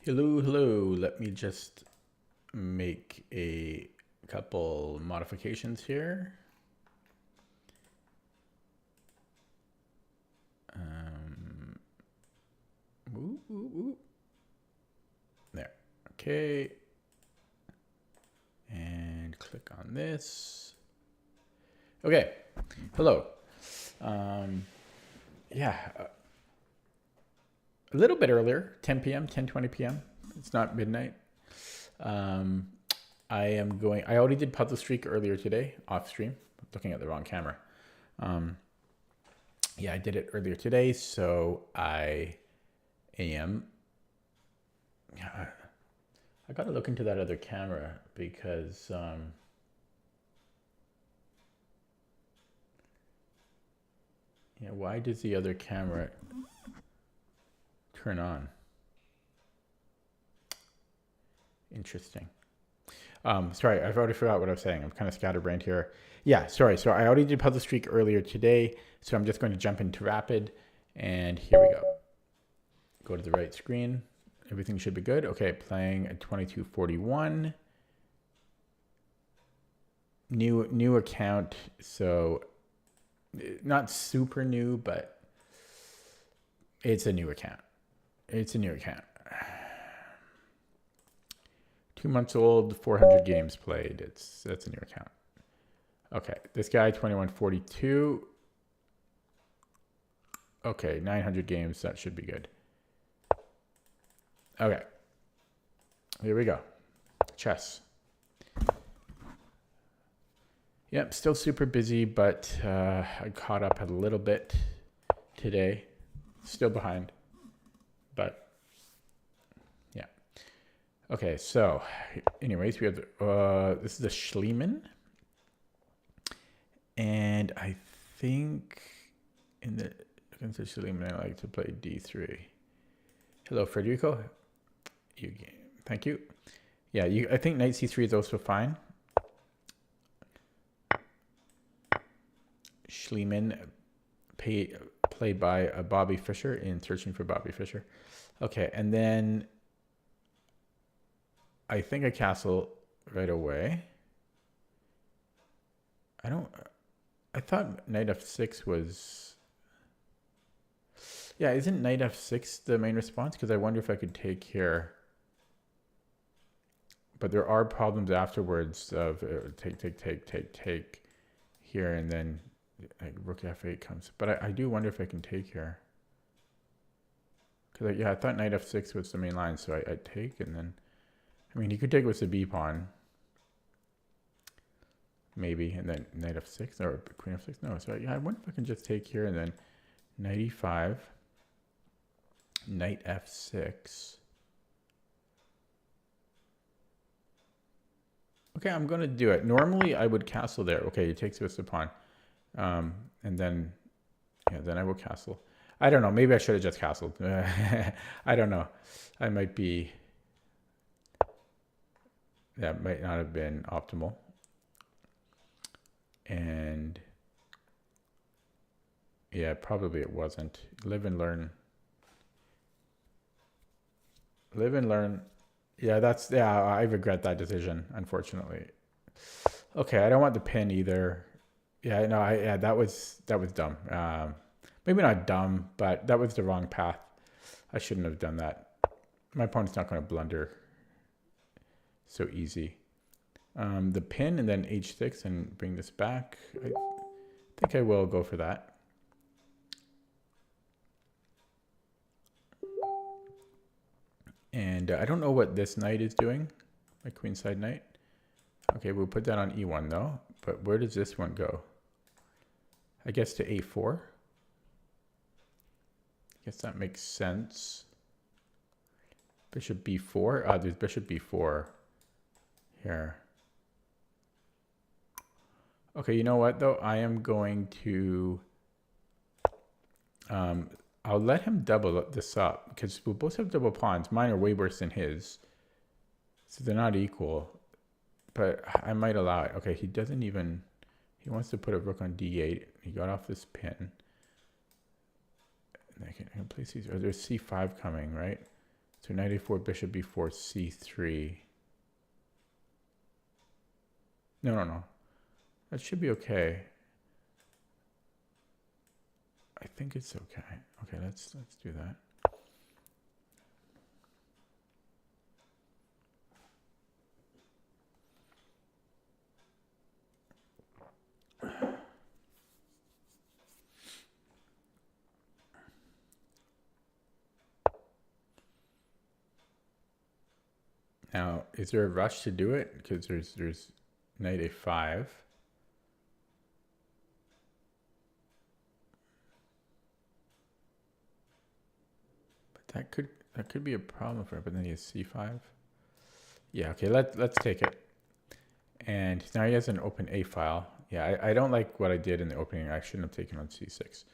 Hello, hello. Let me just make a couple modifications here. Ooh, ooh, ooh. There. Okay. And click on this. Okay. Hello. Yeah. A little bit earlier, 10 p.m., 10:20 p.m. It's not midnight. I already did Puzzle Streak earlier today, off stream. Looking at the wrong camera. Yeah, I did it earlier today, so I am. Yeah, I got to look into that other camera because yeah, why does the other camera turn on? Interesting. Sorry, I've already forgot what I was saying. I'm kind of scatterbrained here. Yeah, sorry. So I already did Puzzle Streak earlier today, so I'm just going to jump into Rapid, and here we go. Go to the right screen. Everything should be good. Okay, playing at 2241. New account, so not super new, but it's a new account. It's a new account. 2 months old, 400 games played. That's a new account. Okay, this guy 2142. Okay, 900 games. That should be good. Okay, here we go. Chess. Yep, still super busy, but I caught up a little bit today. Still behind, but yeah. Okay, so anyways, we have this is a Schliemann, and I think against the Schliemann, I like to play D3. Hello, Federico. Thank you. Yeah, I think Knight C3 is also fine. Schliemann, played by Bobby Fischer in Searching for Bobby Fischer. Okay, and then I think I castle right away. I thought Knight F6 was... Yeah, isn't Knight F6 the main response? Because I wonder if I could take here. But there are problems afterwards of take here, and then like Rook F8 comes. But I do wonder if I can take here. Because I thought Knight F6 was the main line, so I take, and then... I mean, he could take with the B pawn. Maybe, and then Knight F6, or Queen F6. No, so yeah, I wonder if I can just take here, and then Knight E5, Knight F6. Okay, I'm going to do it. Normally, I would castle there. Okay, he takes with the pawn. And then, yeah, then I will castle. I don't know. Maybe I should have just castled. I don't know. I might be... That might not have been optimal. And... yeah, probably it wasn't. Live and learn. Live and learn. Yeah, I regret that decision, unfortunately. Okay, I don't want the pin either. Yeah, no, that was dumb. Maybe not dumb, but that was the wrong path. I shouldn't have done that. My opponent's not going to blunder so easy. The pin and then H6 and bring this back. I think I will go for that. And I don't know what this knight is doing, my queenside knight. Okay, we'll put that on E1 though. But where does this one go? I guess to A4. I guess that makes sense. Bishop B4. There's Bishop B4 here. Okay, you know what though? I am going to... I'll let him double this up because we'll both have double pawns. Mine are way worse than his. So they're not equal. But I might allow it. Okay, he doesn't even... He wants to put a rook on D8. He got off this pin. And I can place these... Or there's C5 coming, right? So knight a4, bishop b4, c3. No. That should be okay. I think it's okay. Okay, let's do that. Now, is there a rush to do it? Because there's knight a5. But that could be a problem for him. But then he has c5. Yeah, okay, let's take it. And now he has an open a file. Yeah, I don't like what I did in the opening. I shouldn't have taken on c6.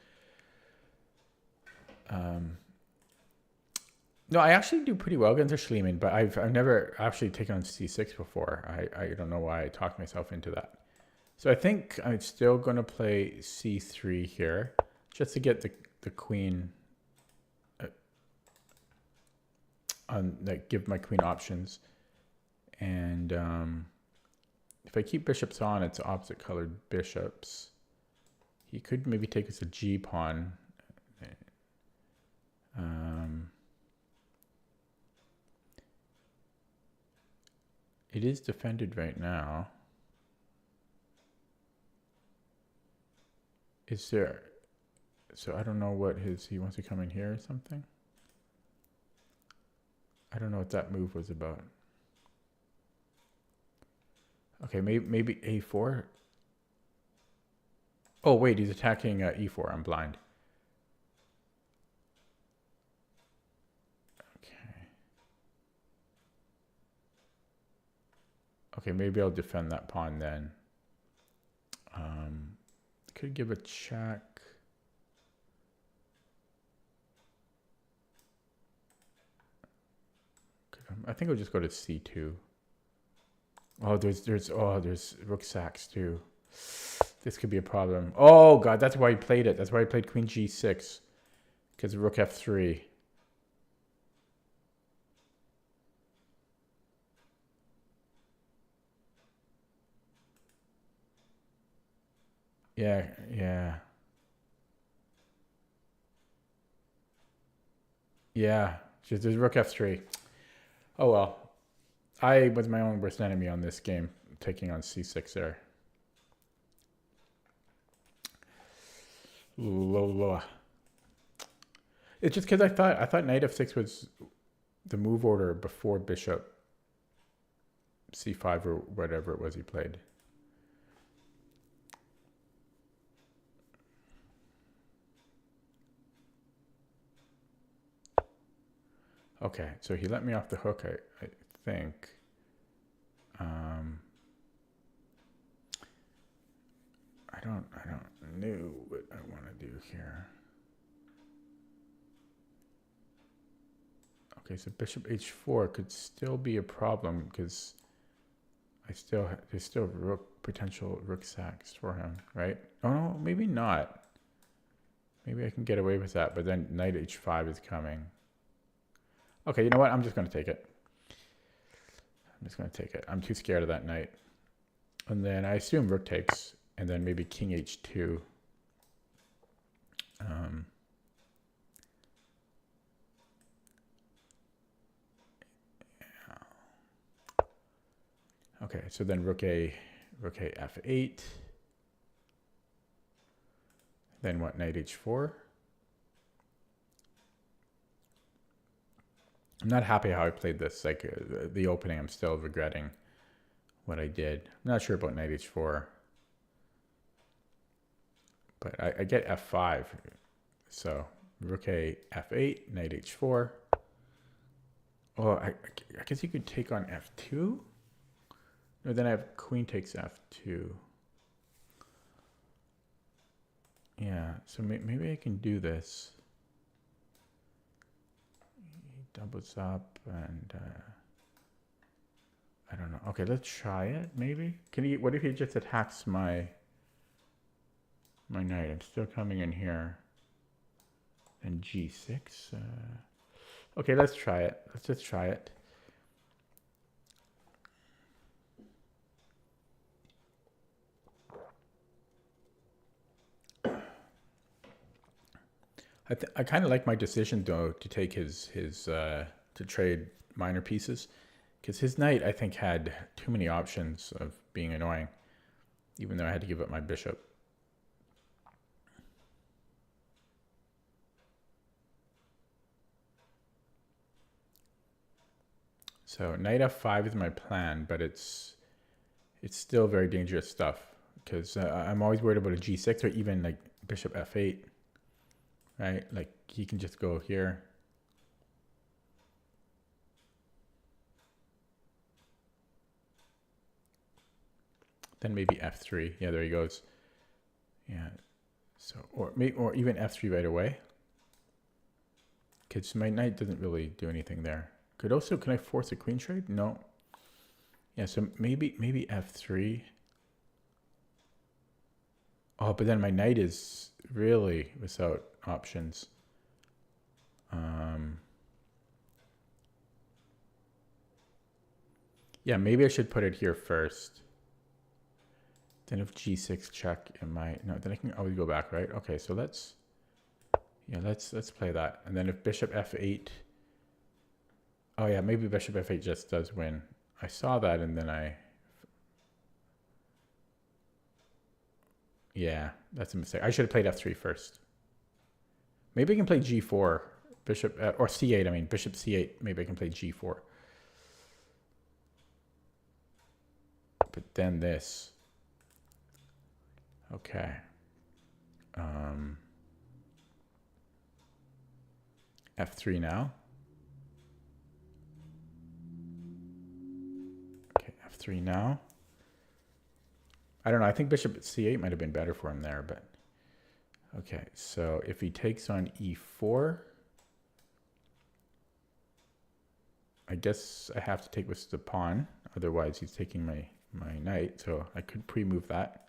No, I actually do pretty well against Schliemann, but I've never actually taken on c6 before. I don't know why I talked myself into that. So I think I'm still going to play c3 here, just to get the queen, give my queen options. And if I keep bishops on, it's opposite colored bishops. He could maybe take us a g pawn. It is defended right now. Is there... So I don't know what he wants to come in here or something? I don't know what that move was about. Okay, maybe a4. Oh, wait, he's attacking e4. I'm blind. Okay, maybe I'll defend that pawn then. Could give a check. I think I'll just go to c2. Oh, there's rook sacks too. This could be a problem. Oh god, that's why he played it. That's why he played queen g6. Because rook f3. Yeah. There's rook f3. Oh well. I was my own worst enemy on this game, taking on c6 there. It's just because I thought knight f6 was the move order before bishop c5 or whatever it was he played. Okay, so he let me off the hook, I think. I don't know what I want to do here. Okay, so bishop h4 could still be a problem because there's still potential rook sacks for him, right? Oh no, maybe not. Maybe I can get away with that, but then knight h5 is coming. Okay, you know what? I'm just going to take it. I'm too scared of that knight. And then I assume rook takes, and then maybe king h2. Okay, so then rook a f8. Then what? Knight h4. I'm not happy how I played this. Like the opening, I'm still regretting what I did. I'm not sure about knight h4. But I get f5. So rook a f8, knight h4. Oh, I guess you could take on f2. No, then I have queen takes f2. Yeah, so maybe I can do this. He doubles up and I don't know. Okay, let's try it. Maybe what if he just attacks my knight? I'm still coming in here. And g6. Okay, let's try it. Let's just try it. I kind of like my decision though to take his to trade minor pieces, because his knight I think had too many options of being annoying, even though I had to give up my bishop. So knight f5 is my plan, but it's still very dangerous stuff, because I'm always worried about a g6 or even like bishop f8, right? Like he can just go here. Then maybe f3. Yeah, there he goes. Yeah. So or even f3 right away. Because my knight doesn't really do anything there. Could also, can I force a queen trade? No. Yeah, so maybe f3. Oh, but then my knight is really without options. Yeah, maybe I should put it here first. Then if g6 check, no, then I can always go back, right? Okay, so let's play that. And then if bishop f8, oh yeah, maybe bishop f8 just does win. I saw that and then yeah, that's a mistake. I should have played f3 first. Maybe I can play g4, bishop, or c8, I mean, bishop c8, maybe I can play g4. But then this. Okay. F3 now. Okay, F3 now. I don't know. I think bishop c8 might have been better for him there, but okay. So if he takes on e4, I guess I have to take with the pawn. Otherwise, he's taking my knight. So I could pre-move that.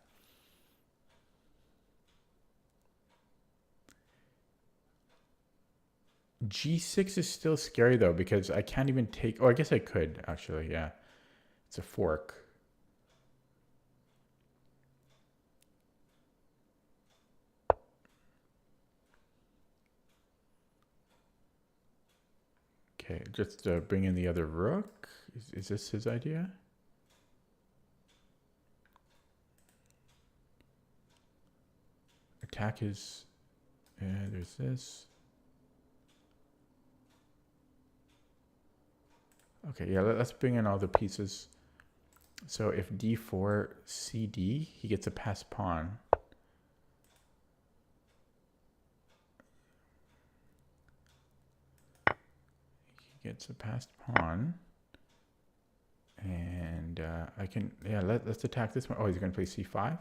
G6 is still scary though, because I can't even take, oh, I guess I could actually, yeah. It's a fork. Okay, just bring in the other rook. Is this his idea? Attack his, there's this. Okay, yeah, let's bring in all the pieces. So if d4, cd, he gets a passed pawn. He gets a passed pawn. And I can, yeah, let's attack this one. Oh, he's going to play c5.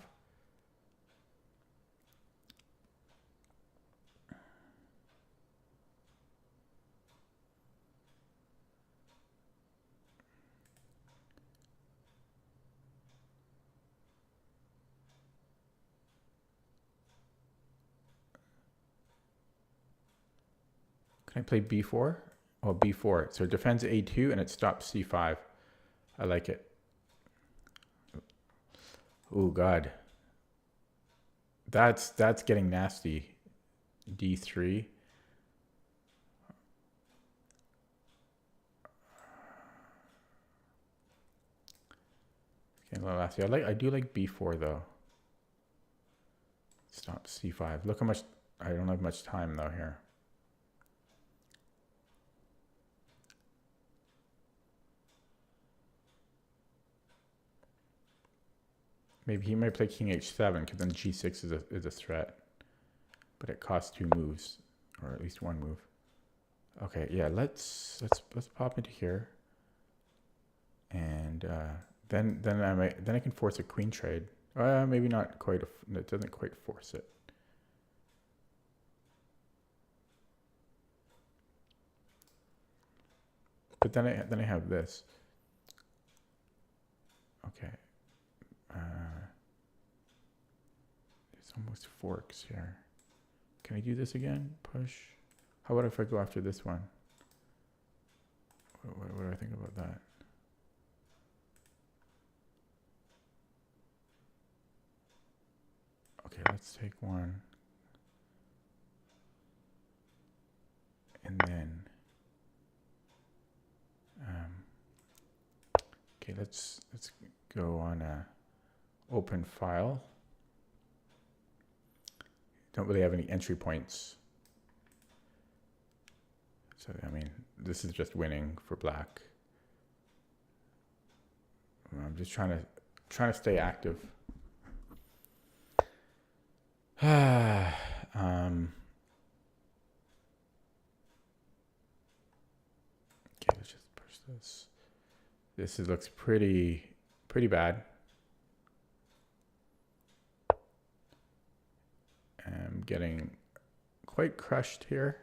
Can I play b4? Oh, b4. So it defends a2 and it stops c5. I like it. Oh, God. That's getting nasty. d3. Okay, last year. I do like b4 though. Stop c5. Look how much, I don't have much time though here. Maybe he might play king h7 because then g6 is a threat. But it costs 2 moves, or at least 1 move. Okay, yeah, let's pop into here. And then I can force a queen trade. Maybe not quite. It doesn't quite force it. But then I have this. Okay. It's almost forks here. Can I do this again? Push. How about if I go after this one? What do I think about that? Okay, let's take one. And then, okay, let's go on a open file. Don't really have any entry points. So, I mean, this is just winning for black. I'm just trying to stay active. Okay, let's just push this. This looks pretty bad. I'm getting quite crushed here.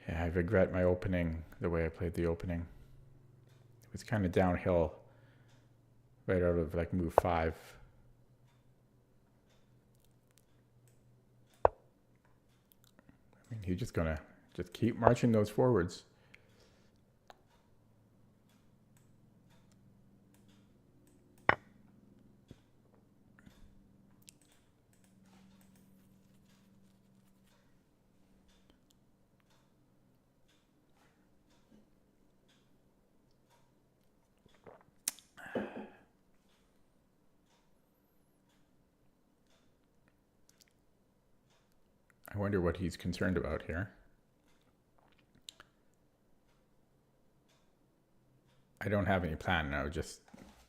Yeah, I regret my opening, the way I played the opening. It was kind of downhill right out of like move 5. I mean, he's just gonna just keep marching those forwards. I wonder what he's concerned about here. I don't have any plan now, just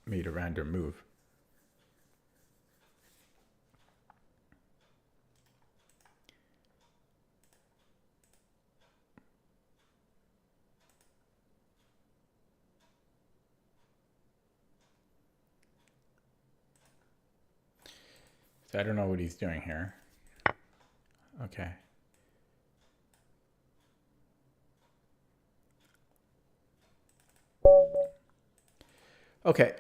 made a random move. So I don't know what he's doing here. Okay. Okay,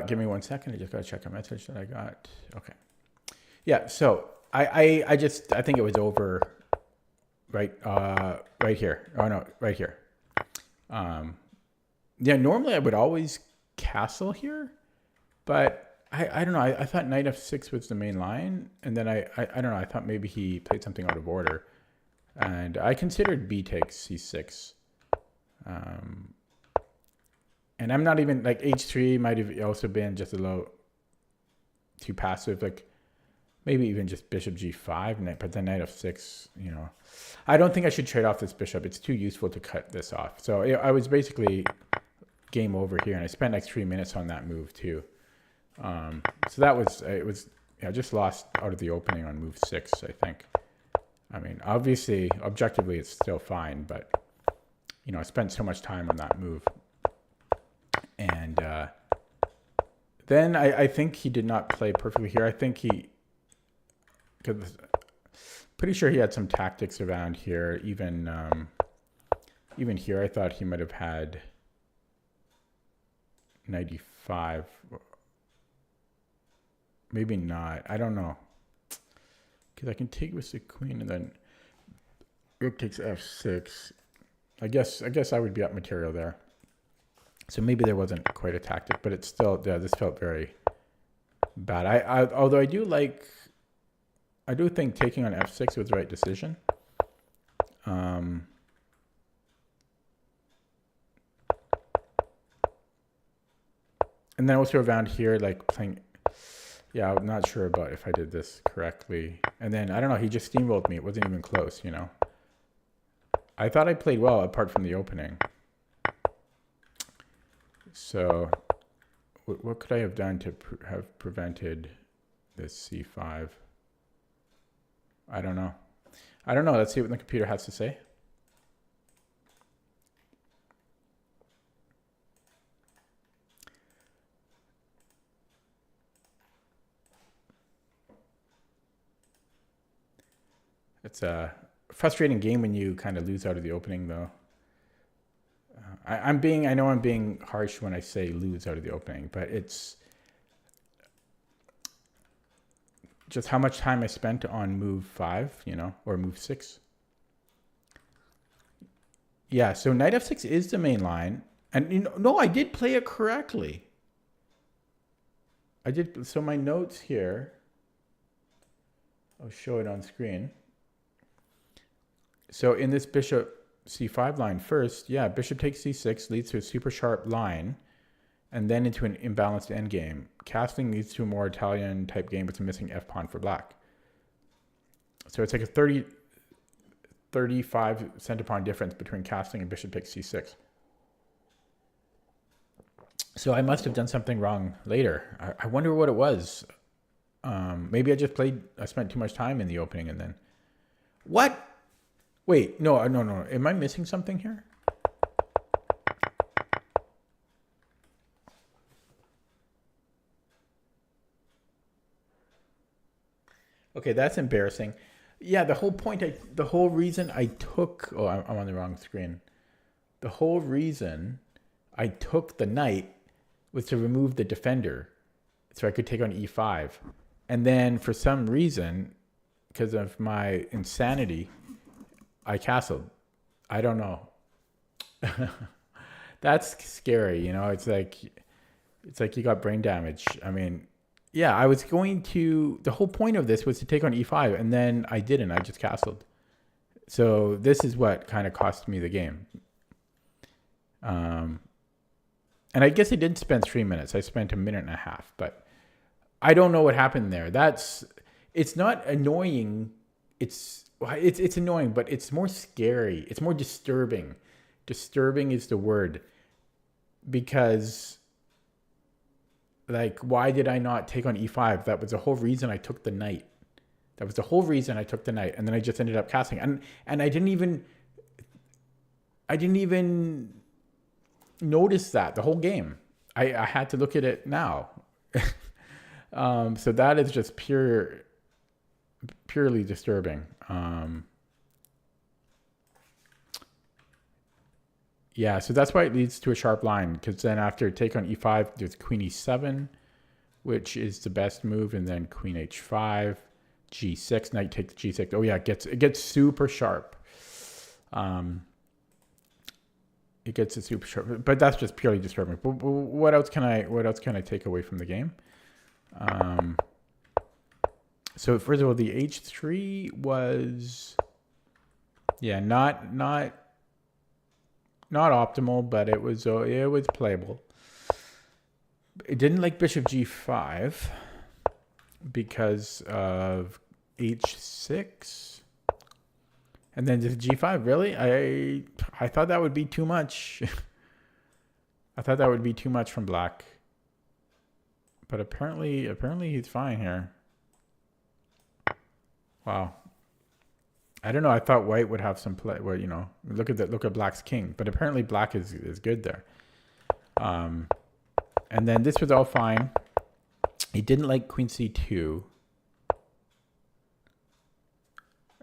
give me 1 second. I just gotta check a message that I got. Okay. Yeah, so I think it was over right here. Oh no, right here. Yeah, normally I would always castle here, but I don't know. I thought knight f6 was the main line, and then I don't know. I thought maybe he played something out of order, and I considered b takes c6. And I'm not even like h3 might have also been just a little too passive, like maybe even just bishop g5, but then knight f6, you know. I don't think I should trade off this bishop. It's too useful to cut this off. So I was basically game over here, and I spent like 3 minutes on that move too. So that was, I just lost out of the opening on move 6, I think. I mean, obviously, objectively, it's still fine, but, you know, I spent so much time on that move. And then I think he did not play perfectly here. I think pretty sure he had some tactics around here. Even here, I thought he might have had 95. Maybe not. I don't know. Because I can take with the queen and then rook takes f6. I guess I would be up material there. So maybe there wasn't quite a tactic, but it's still, yeah, this felt very bad. Although I do think taking on f6 was the right decision. And then also around here, like playing, yeah, I'm not sure about if I did this correctly. And then, I don't know, he just steamrolled me. It wasn't even close, you know. I thought I played well apart from the opening. So what could I have done to have prevented this c5? I don't know. Let's see what the computer has to say. It's a frustrating game when you kind of lose out of the opening, though. I know I'm being harsh when I say lose out of the opening, but it's just how much time I spent on move 5, or move 6. Yeah, so knight f6 is the main line. And no, I did play it correctly. I did. So my notes here, I'll show it on screen. So in this bishop c5 line first, yeah, bishop takes c6 leads to a super sharp line and then into an imbalanced endgame. Castling leads to a more Italian type game with a missing f pawn for black. So it's like a 35 center pawn difference between castling and bishop takes c6. So I must have done something wrong later. I wonder what it was. Maybe I spent too much time in the opening and then... What? Wait, no. Am I missing something here? Okay, that's embarrassing. Yeah, the whole reason I took... Oh, I'm on the wrong screen. The whole reason I took the knight was to remove the defender so I could take on e5. And then for some reason, because of my insanity, I castled. I don't know. That's scary, It's like you got brain damage. I mean, yeah, I was going to... The whole point of this was to take on e5, and then I didn't. I just castled. So this is what kind of cost me the game. And I guess I didn't spend 3 minutes. I spent a minute and a half, but I don't know what happened there. It's not annoying. It's annoying, but it's more scary. It's more disturbing. Disturbing is the word. Because, like, why did I not take on e5? That was the whole reason I took the knight. And then I just ended up casting. And I didn't even notice that the whole game. I had to look at it now. So that is just purely disturbing. Yeah, so that's why it leads to a sharp line, because then after take on e5, there's queen e7, which is the best move, and then queen h5, g6, knight takes g6. Oh yeah, it gets super sharp. It gets it super sharp, but that's just purely disturbing. But what else can I take away from the game? So first of all, the h3 was, yeah, not optimal, but it was playable. It didn't like bishop g5 because of h6. And then just g5, really? I thought that would be too much. I thought that would be too much from black. But apparently he's fine here. Wow. I don't know. I thought white would have some play. Well, look at black's king. But apparently black is good there. And then this was all fine. He didn't like queen c2.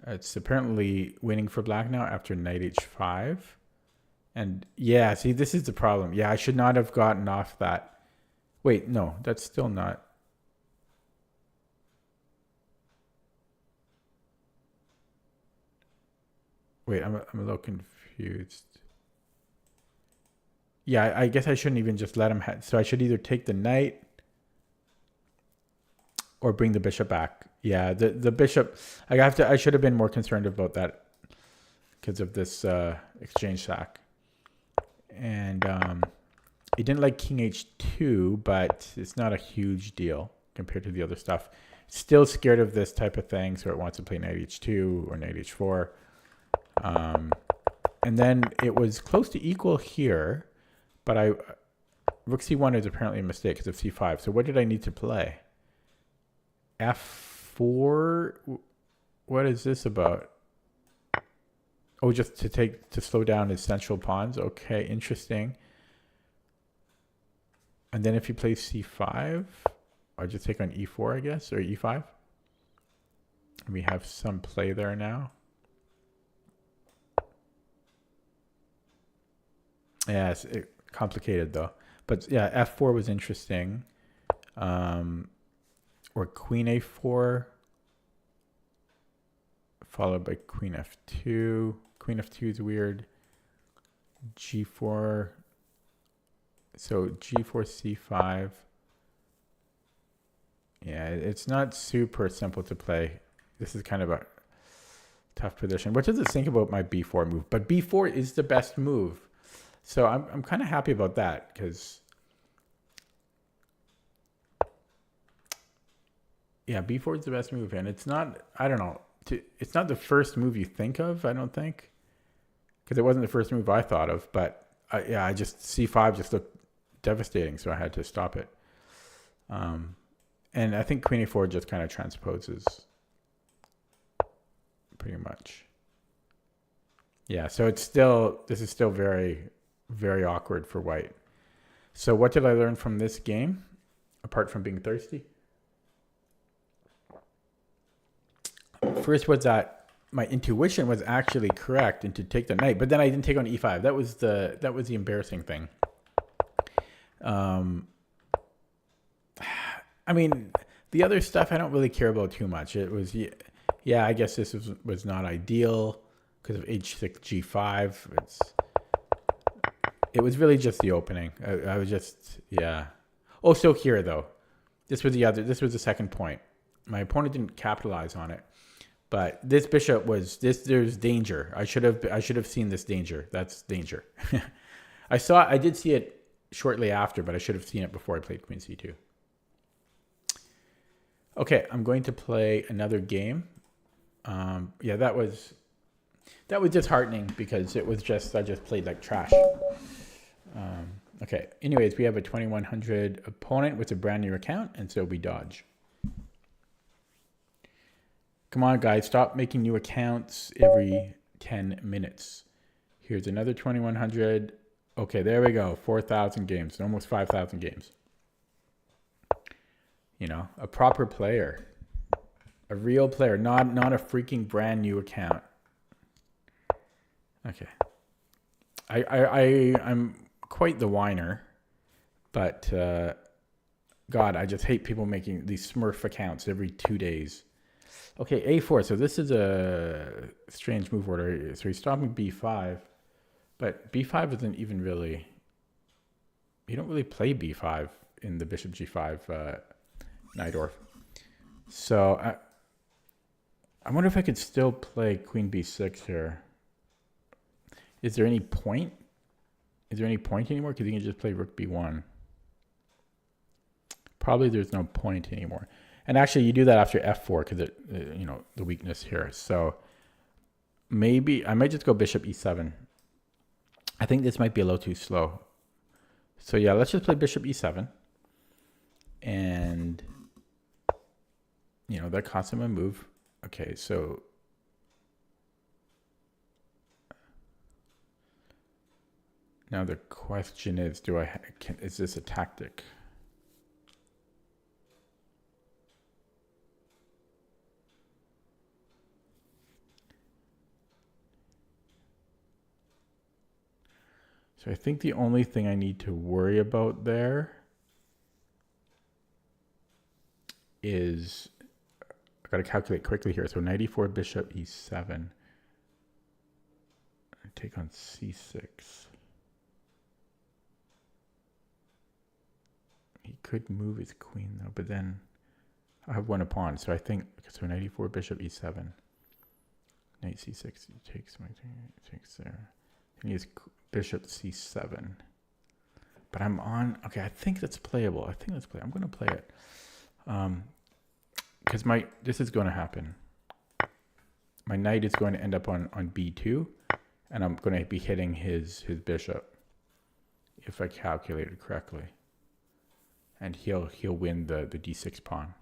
It's apparently winning for black now after knight h5. And yeah, see, this is the problem. Yeah, I should not have gotten off that. Wait, no, that's still not. Wait, I'm a little confused. Yeah, I guess I shouldn't even just let him so I should either take the knight or bring the bishop back. Yeah, the bishop, I should have been more concerned about that because of this exchange sack. And he didn't like king h2, but it's not a huge deal compared to the other stuff. Still scared of this type of thing, so it wants to play knight h2 or knight h4. And then it was close to equal here, but rook c1 is apparently a mistake because of c5. So what did I need to play? f4? What is this about? Oh, just to slow down his central pawns. Okay, interesting. And then if he plays c5, I'll just take on e4, I guess, or e5. We have some play there now. Yeah, it's complicated though. But yeah, f4 was interesting. Or queen a4 followed by queen f2. Queen f2 is weird. g4. So g4 c5. Yeah, it's not super simple to play. This is kind of a tough position. What does it think about my b4 move? But b4 is the best move. So I'm kind of happy about that because yeah, b4 is the best move, and it's not. I don't know. It's not the first move you think of. I don't think, because it wasn't the first move I thought of. But I just c5 just looked devastating, so I had to stop it. And I think queen a4 just kind of transposes pretty much. Yeah, so this is still very, very awkward for white. So what did I learn from this game, apart from being thirsty? First was that my intuition was actually correct and to take the knight, but then I didn't take on e5. That was the embarrassing thing. I mean, the other stuff I don't really care about too much. It was, yeah, I guess this was not ideal because of h6, g5. It was really just the opening. I was just, yeah. Oh, so here though, this was the second point. My opponent didn't capitalize on it, but this bishop there's danger. I should have seen this danger. That's danger. I did see it shortly after, but I should have seen it before I played queen c2. Okay, I'm going to play another game. Yeah, that was disheartening because I just played like trash. Okay, anyways, we have a 2100 opponent with a brand new account, and so we dodge. Come on, guys, stop making new accounts every 10 minutes. Here's another 2100. Okay, there we go. 4,000 games, almost 5,000 games. You know, a proper player, a real player, not a freaking brand new account. Okay. I'm quite the whiner, but God, I just hate people making these Smurf accounts every 2 days. Okay, a4. So this is a strange move order. So he's stopping b5, but b5 isn't even really. You don't really play b5 in the bishop g5 Najdorf. So I wonder if I could still play queen b6 here. Is there any point? Is there any point anymore? Because you can just play rook b1. Probably there's no point anymore. And actually, you do that after f4 because you know, the weakness here. So maybe I might just go bishop e7. I think this might be a little too slow. So yeah, let's just play bishop e7. And you know, that costs him a move. Okay, so now the question is, is this a tactic? So I think the only thing I need to worry about there is, I got to calculate quickly here. So knight e4, bishop e7. I take on c6. He could move his queen though, but then I have one a pawn. So I think, so knight e4, bishop e7. Knight c6, he takes my takes there. And he has bishop c7. But I'm on, okay, I think that's playable. I'm going to play it. Because this is going to happen. My knight is going to end up on b2, and I'm going to be hitting his bishop if I calculate it correctly. And he'll win the d6 pawn.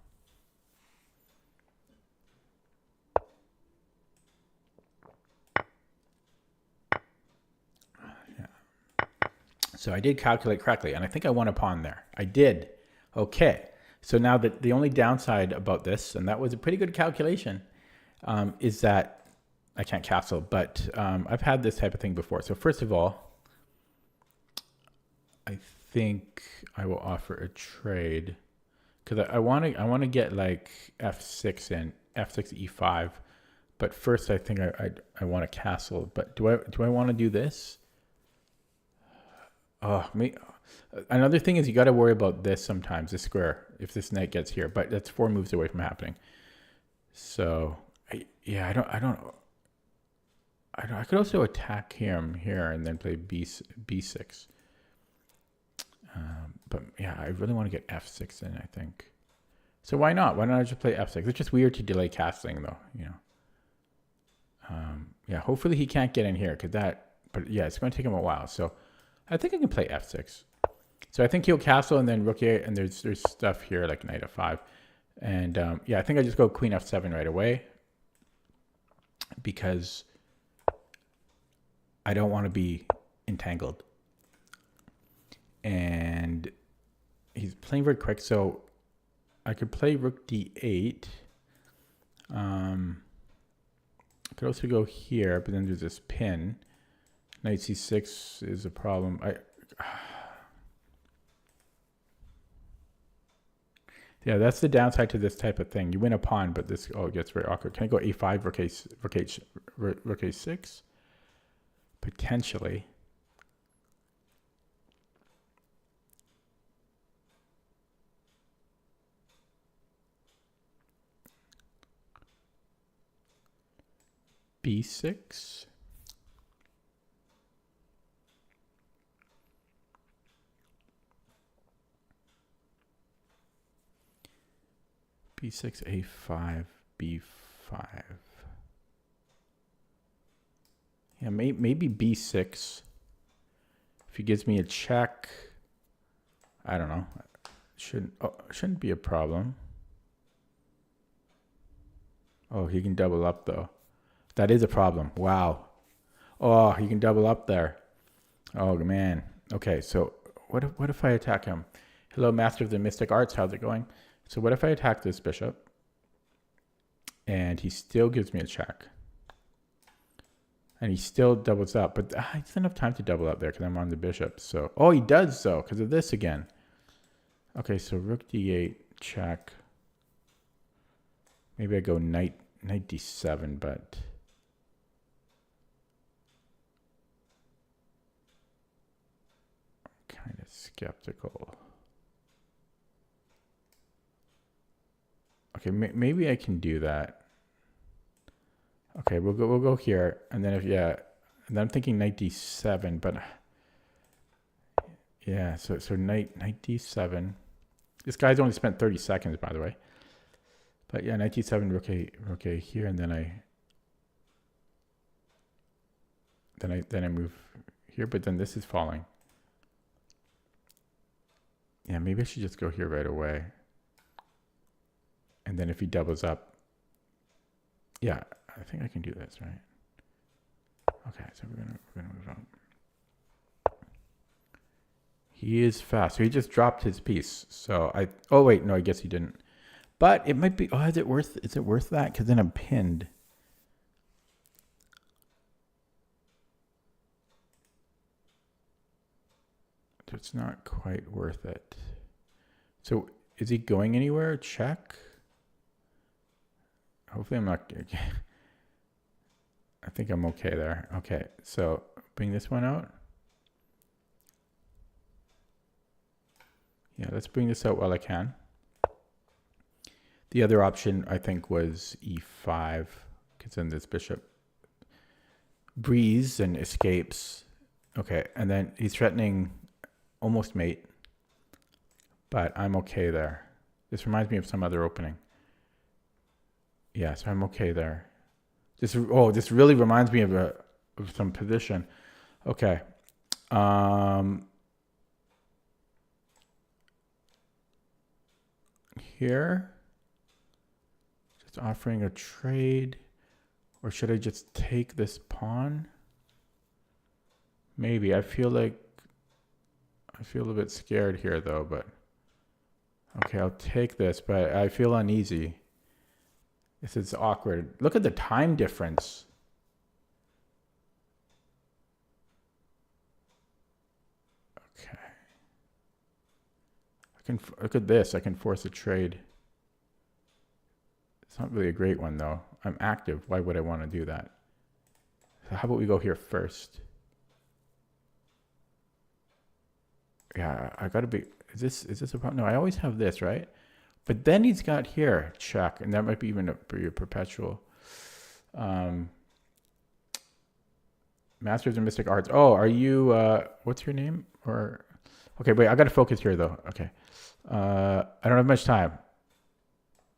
Yeah. So I did calculate correctly, and I think I won a pawn there. I did. Okay. So now the only downside about this, and that was a pretty good calculation, is that I can't castle, but I've had this type of thing before. So first of all, I think I will offer a trade because I want to get like f6 and f6 e5, but first I think I want a castle. But do I want to do this? Oh, me. Another thing is you got to worry about this sometimes, this square, if this knight gets here, but that's 4 moves away from happening. So, I could also attack him here and then play b6. But yeah, I really want to get f6 in, I think. So why not? Why not just play f6? It's just weird to delay castling though, you know. Yeah, hopefully he can't get in here because but yeah, it's going to take him a while. So I think I can play f6. So I think he'll castle and then rook a8, and there's stuff here like knight f5. And yeah, I think I just go queen f7 right away because I don't want to be entangled. And he's playing very quick, so I could play rook d8. I could also go here, but then there's this pin. Knight c6 is a problem. Yeah, that's the downside to this type of thing. You win a pawn, but this it gets very awkward. Can I go a5, rook a6? Potentially. b6. b6, a5, b5. Yeah, maybe b6. If he gives me a check, I don't know. Shouldn't be a problem. Oh, he can double up though. That is a problem. Wow. Oh, he can double up there. Oh man. Okay, so what if I attack him? Hello, Master of the Mystic Arts. How's it going? So what if I attack this bishop and he still gives me a check? And he still doubles up, but he doesn't have time to double up there because I'm on the bishop. So, oh, he does though because of this again. Okay, so rook d8 check. Maybe I go knight d7, but I'm kind of skeptical. Okay, maybe I can do that. Okay, we'll go here, and then and then I'm thinking knight d7, but yeah, so knight d7. This guy's only spent 30 seconds, by the way. But yeah, knight d7, rook a here, and then I move here, but then this is falling. Yeah, maybe I should just go here right away. And then if he doubles up, yeah, I think I can do this, right? Okay, so we're gonna move on. He is fast. So he just dropped his piece. So oh wait, no, I guess he didn't. But it might be, is it worth that? Because then I'm pinned. It's not quite worth it. So is he going anywhere? Check. Hopefully I'm not. I think I'm okay there. Okay, so bring this one out. Yeah, let's bring this out while I can. The other option, I think, was e5, because then this bishop breathes and escapes. Okay, and then he's threatening almost mate, but I'm okay there. This reminds me of some other opening. Yeah, so I'm okay there. This really reminds me of some position. Okay. Here, just offering a trade, or should I just take this pawn? Maybe. I feel a bit scared here though, but okay, I'll take this, but I feel uneasy. This is awkward. Look at the time difference. Okay. look at this. I can force a trade. It's not really a great one though. I'm active. Why would I want to do that? So how about we go here first? Yeah, I gotta be. Is this a problem? No, I always have this, right? But then he's got here check, and that might be even a perpetual. Masters in Mystic Arts. Oh, are you? What's your name? Or okay, wait. I gotta focus here though. Okay. I don't have much time.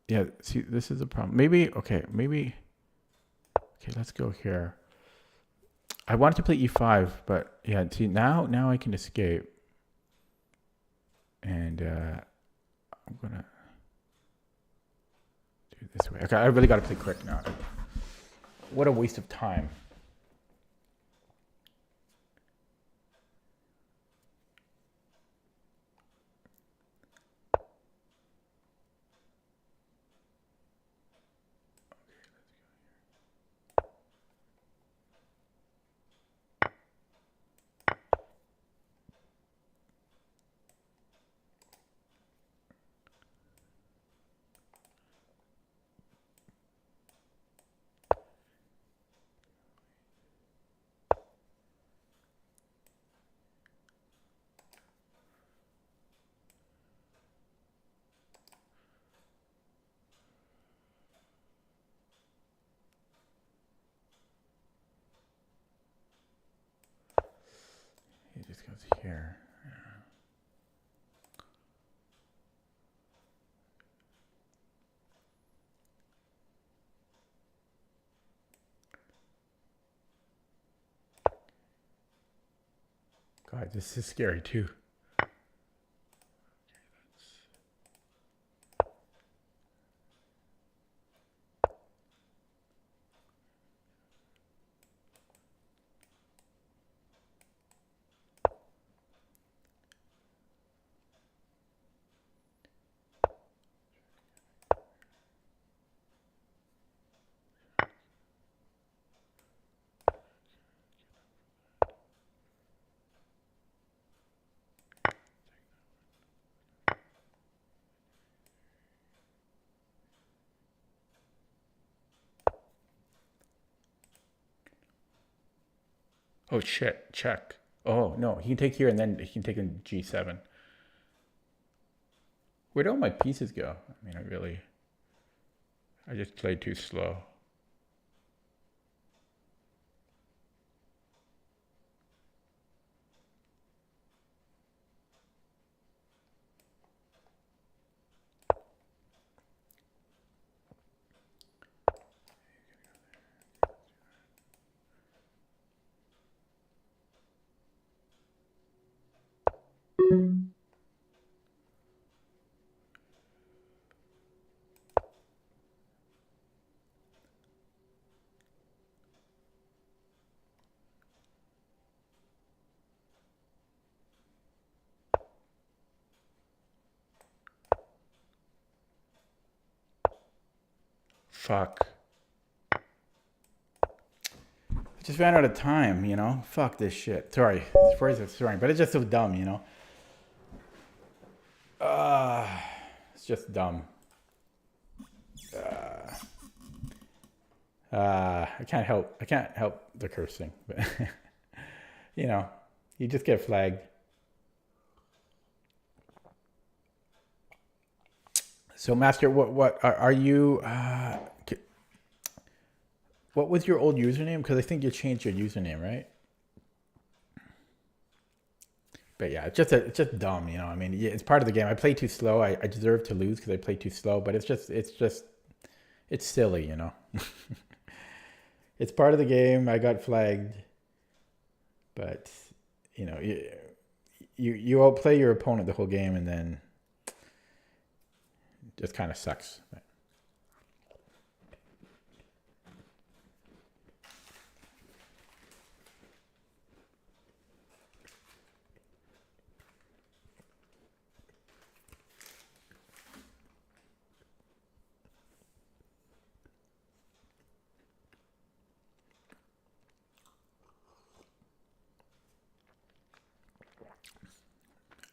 Yeah. See, this is a problem. Maybe. Okay. Maybe. Okay. Let's go here. I wanted to play e5, but yeah. See, now I can escape, and I'm gonna do it this way. Okay. I really gotta play quick now. What a waste of time. He just goes here. God, this is scary too. Oh shit, check. Oh no, he can take here and then he can take in g7. Where'd all my pieces go? I mean, I just played too slow. Fuck. I just ran out of time, you know? Fuck this shit. Sorry. Sorry, but it's just so dumb, you know? It's just dumb. I can't help the cursing, but you know, you just get flagged. So, Master, what are you? What was your old username? Because I think you changed your username, right? But yeah, it's just dumb, you know. I mean, yeah, it's part of the game. I play too slow. I deserve to lose because I play too slow. But it's silly, you know. It's part of the game. I got flagged, but you know, you outplay your opponent the whole game, and then it just kind of sucks.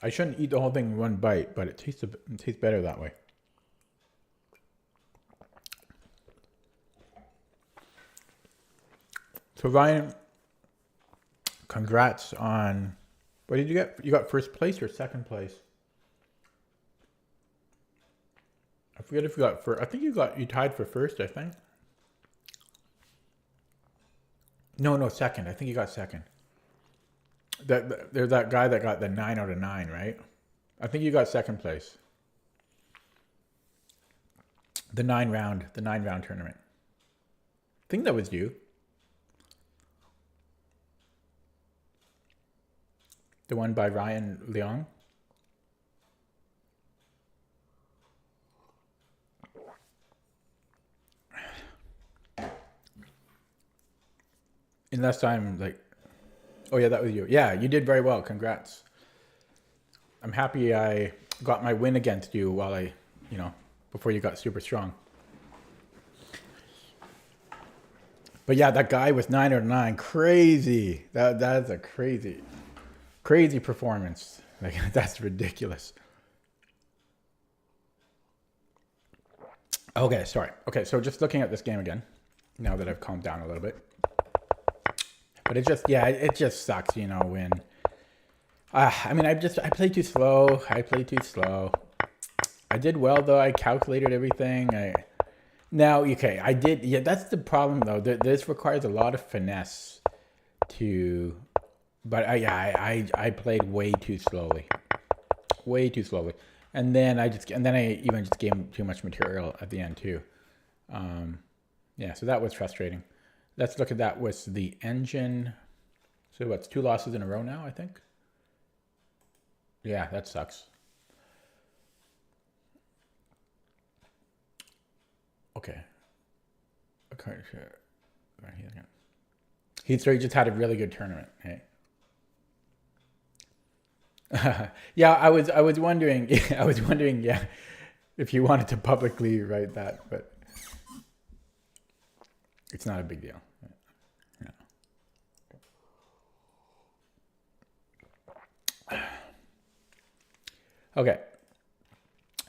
I shouldn't eat the whole thing in one bite, but it tastes better that way. So Ryan, congrats on, what did you get? You got first place or second place? I forget if you got first. I think you tied for first, I think. No, second. I think you got second. There's that guy that got the 9 out of 9, right? I think you got second place. The 9-round tournament. I think that was you. The one by Ryan Leong. Unless I'm like, oh yeah, that was you. Yeah, you did very well. Congrats. I'm happy I got my win against you while before you got super strong. But yeah, that guy was 9 out of 9. Crazy. That is a crazy performance. Like, that's ridiculous. Okay, sorry. Okay, so just looking at this game again, now that I've calmed down a little bit. But it just sucks, when I played too slow. I did well though. I calculated everything. I did. Yeah, that's the problem though. This requires a lot of finesse but I played way too slowly. And then I even just gave him too much material at the end too. So that was frustrating. Let's look at that with the engine. So what's 2 losses in a row now, I think? Yeah, that sucks. Okay. Heath 3 just had a really good tournament, hey? Yeah, I was wondering, yeah, if you wanted to publicly write that, but it's not a big deal. Okay,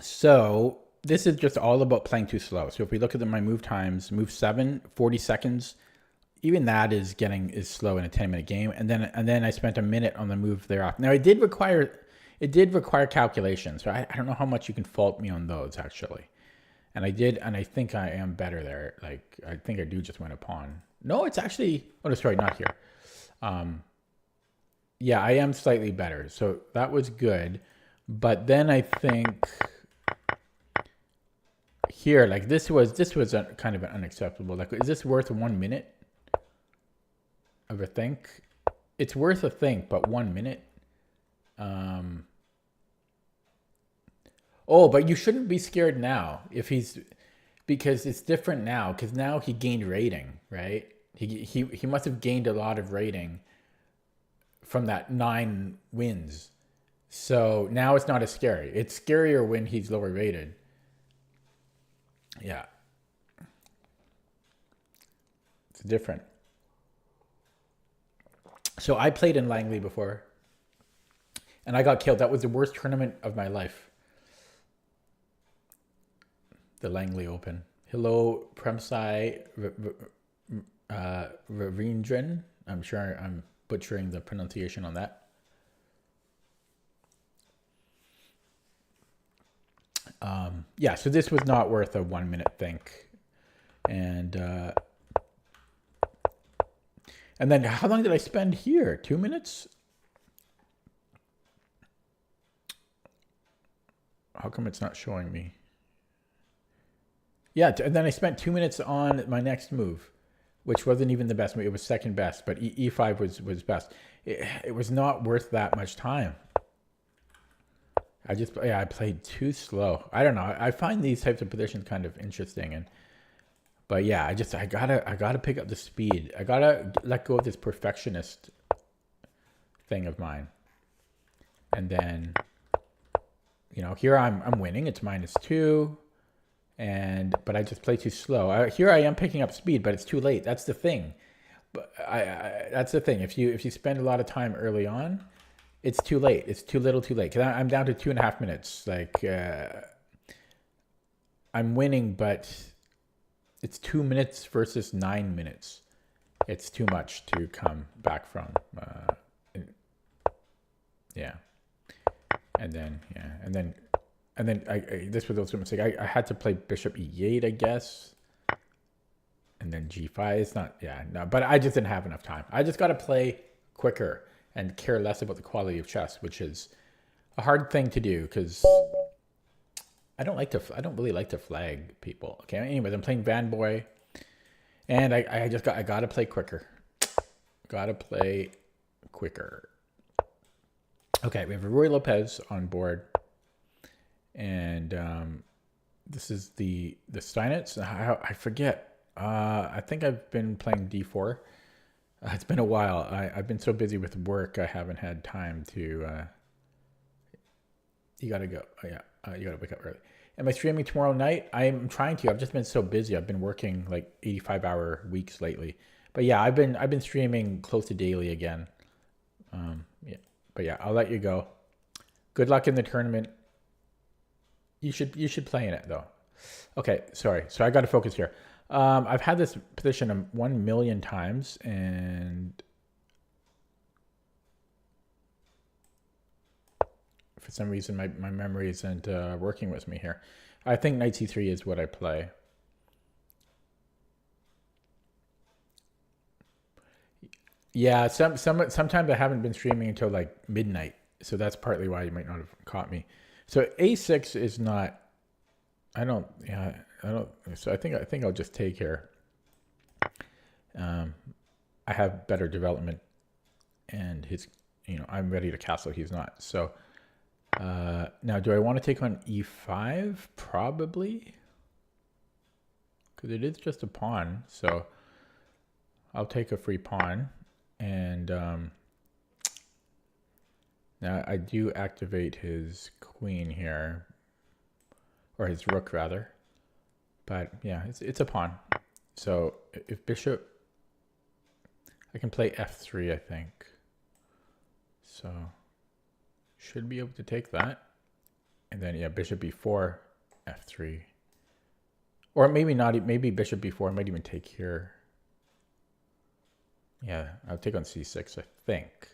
so this is just all about playing too slow. So if we look at my move times, move 7, 40 seconds, even that is slow in a 10-minute game. And then I spent a minute on the move thereafter. Now it did require calculations. So I don't know how much you can fault me on those actually. And I did, and I think I am better there. Like, I think I do just win a pawn. No, it's actually, oh no, sorry, not here. Yeah, I am slightly better. So that was good. But then I think here, like this was kind of unacceptable. Like, is this worth 1 minute of a think? It's worth a think, but 1 minute. Oh, but you shouldn't be scared now because it's different now. Because now he gained rating, right? He must have gained a lot of rating from that 9 wins. So now it's not as scary. It's scarier when he's lower rated. Yeah. It's different. So I played in Langley before. And I got killed. That was the worst tournament of my life. The Langley Open. Hello, Premsai Ravindran. I'm sure I'm butchering the pronunciation on that. Yeah, so this was not worth a 1 minute think. And then how long did I spend here? 2 minutes? How come it's not showing me? Yeah, and then I spent 2 minutes on my next move, which wasn't even the best move. It was second best, but E5 was best. It was not worth that much time. I played too slow. I don't know. I find these types of positions kind of interesting, but yeah, I gotta pick up the speed. I gotta let go of this perfectionist thing of mine. And then, here I'm winning. It's -2, but I just play too slow. Here I am picking up speed, but it's too late. That's the thing. But that's the thing. If you spend a lot of time early on, It's too late. It's too little, too late. Cause I'm down to 2.5 minutes. Like I'm winning, but it's 2 minutes versus 9 minutes. It's too much to come back from. Yeah, and then this was also a mistake. I had to play bishop e8, I guess, and then g5. It's not, yeah, no, but I just didn't have enough time. I just got to play quicker and care less about the quality of chess, which is a hard thing to do because I don't really like to flag people. Okay, anyways, I'm playing Van Boy, and I got to play quicker. Got to play quicker. Okay, we have Ruy Lopez on board, and this is the Steinitz. I forget. I think I've been playing d4. It's been a while. I've been so busy with work, I haven't had time to. You gotta go. Oh, yeah, you gotta wake up early. Am I streaming tomorrow night? I'm trying to. I've just been so busy. I've been working like 85-hour weeks lately. But yeah, I've been streaming close to daily again. Yeah. But yeah, I'll let you go. Good luck in the tournament. You should play in it though. Okay, sorry. So I got to focus here. I've had this position 1 million times, and for some reason my memory isn't working with me here. I think knight c3 is what I play. Yeah, sometimes I haven't been streaming until like midnight, so that's partly why you might not have caught me. So a6 is not. I don't. Yeah, I don't. So I think I'll just take here. I have better development, and his. I'm ready to castle. He's not. So now, do I want to take on e5? Probably, because it is just a pawn. So I'll take a free pawn. And now I do activate his queen here, or his rook rather. But yeah, it's a pawn. So if bishop, I can play f3, I think. So should be able to take that. And then yeah, bishop b4, f3. Or maybe not. Maybe bishop b4. I might even take here. Yeah, I'll take on c6, I think.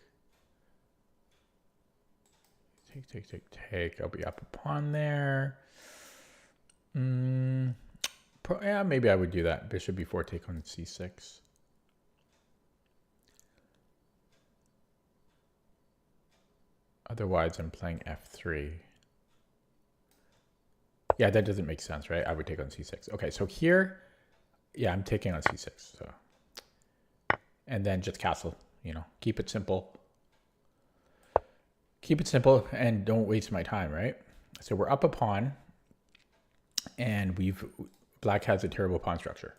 Take. I'll be up a pawn there. Yeah, maybe I would do that. Bishop b4, take on c6. Otherwise, I'm playing f3. Yeah, that doesn't make sense, right? I would take on c6. Okay, so here, yeah, I'm taking on c6. So. And then just castle, keep it simple. Keep it simple and don't waste my time, right? So we're up a pawn, and black has a terrible pawn structure.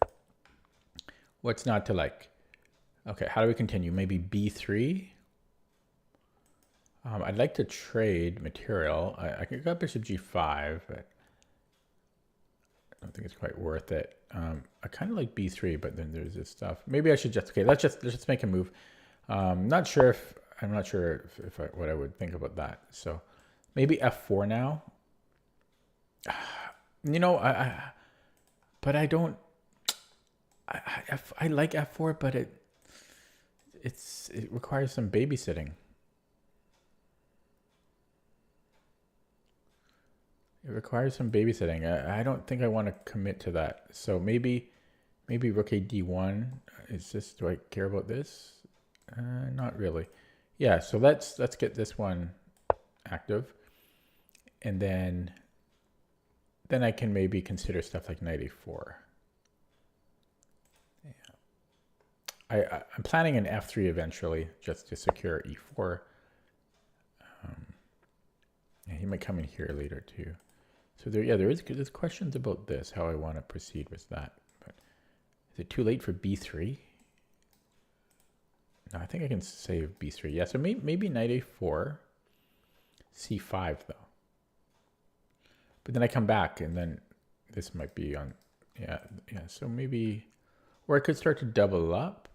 What's not to like? Okay, how do we continue? Maybe b3. I'd like to trade material. I could go bishop g5, but I don't think it's quite worth it. I kind of like b3, but then there's this stuff. Maybe I should let's just make a move. I'm not sure if what I would think about that. So maybe f4 now. But I don't. I like f4, but it requires some babysitting. It requires some babysitting. I don't think I want to commit to that. So maybe rook a d1. Do I care about this? Not really. Yeah, so let's get this one active. And then I can maybe consider stuff like knight a4. Yeah. I'm planning an f3 eventually, just to secure e4. Yeah, he might come in here later too. So there's questions about this, how I want to proceed with that. But is it too late for b3? No, I think I can save b3. Yeah, so maybe knight a4, c5 though. But then I come back, and then this might be on. Yeah. So maybe, or I could start to double up.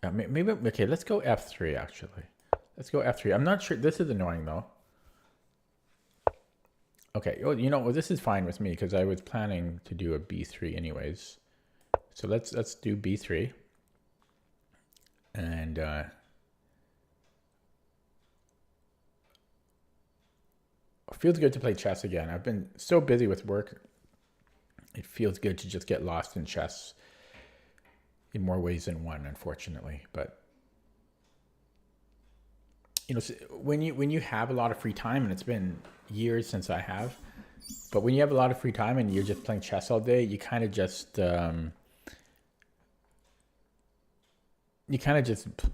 Maybe okay. Let's go f3 actually. Let's go f3. I'm not sure. This is annoying though. Okay. Oh, you know, well, this is fine with me because I was planning to do a b3 anyways. So let's do b3, and it feels good to play chess again. I've been so busy with work. It feels good to just get lost in chess in more ways than one, unfortunately. But you know, when you have a lot of free time, and it's been years since I have, but when you have a lot of free time and you're just playing chess all day, you kind of just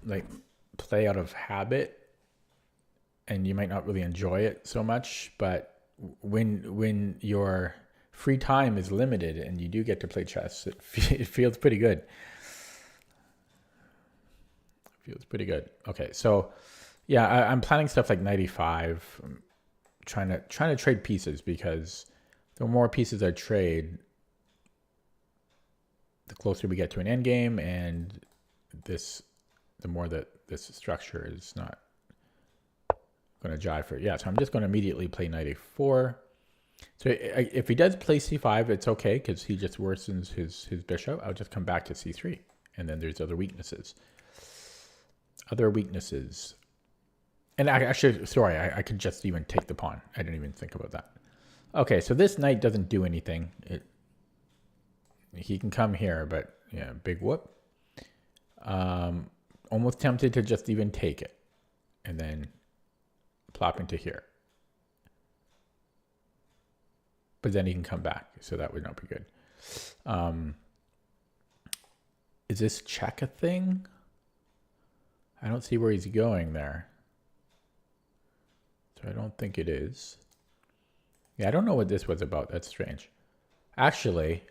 like play out of habit, and you might not really enjoy it so much. But when your free time is limited and you do get to play chess, it feels pretty good. Feels pretty good. Okay, so yeah, I'm planning stuff like 95. I'm trying to trade pieces because the more pieces I trade, the closer we get to an end game, and the more that this structure is not going to jive for it. Yeah, so I'm just going to immediately play 94. So if he does play c5, it's okay because he just worsens his bishop. I'll just come back to c3, and then there's other weaknesses. And actually, sorry, I could just even take the pawn. I didn't even think about that. Okay, so this knight doesn't do anything. He can come here, but yeah, big whoop. Almost tempted to just even take it and then plop into here. But then he can come back, so that would not be good. Is this check a thing? I don't see where he's going there. So I don't think it is. Yeah, I don't know what this was about. That's strange. Actually,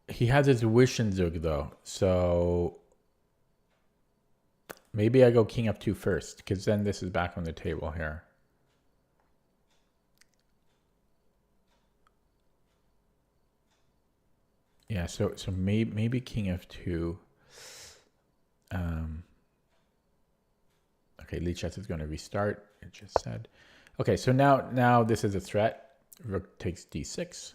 he has his Wishnzug though. So maybe I go king f2 first, because then this is back on the table here. Yeah, so maybe king f2. Okay, Lichess is going to restart. It just said. Okay, so now this is a threat. Rook takes d6.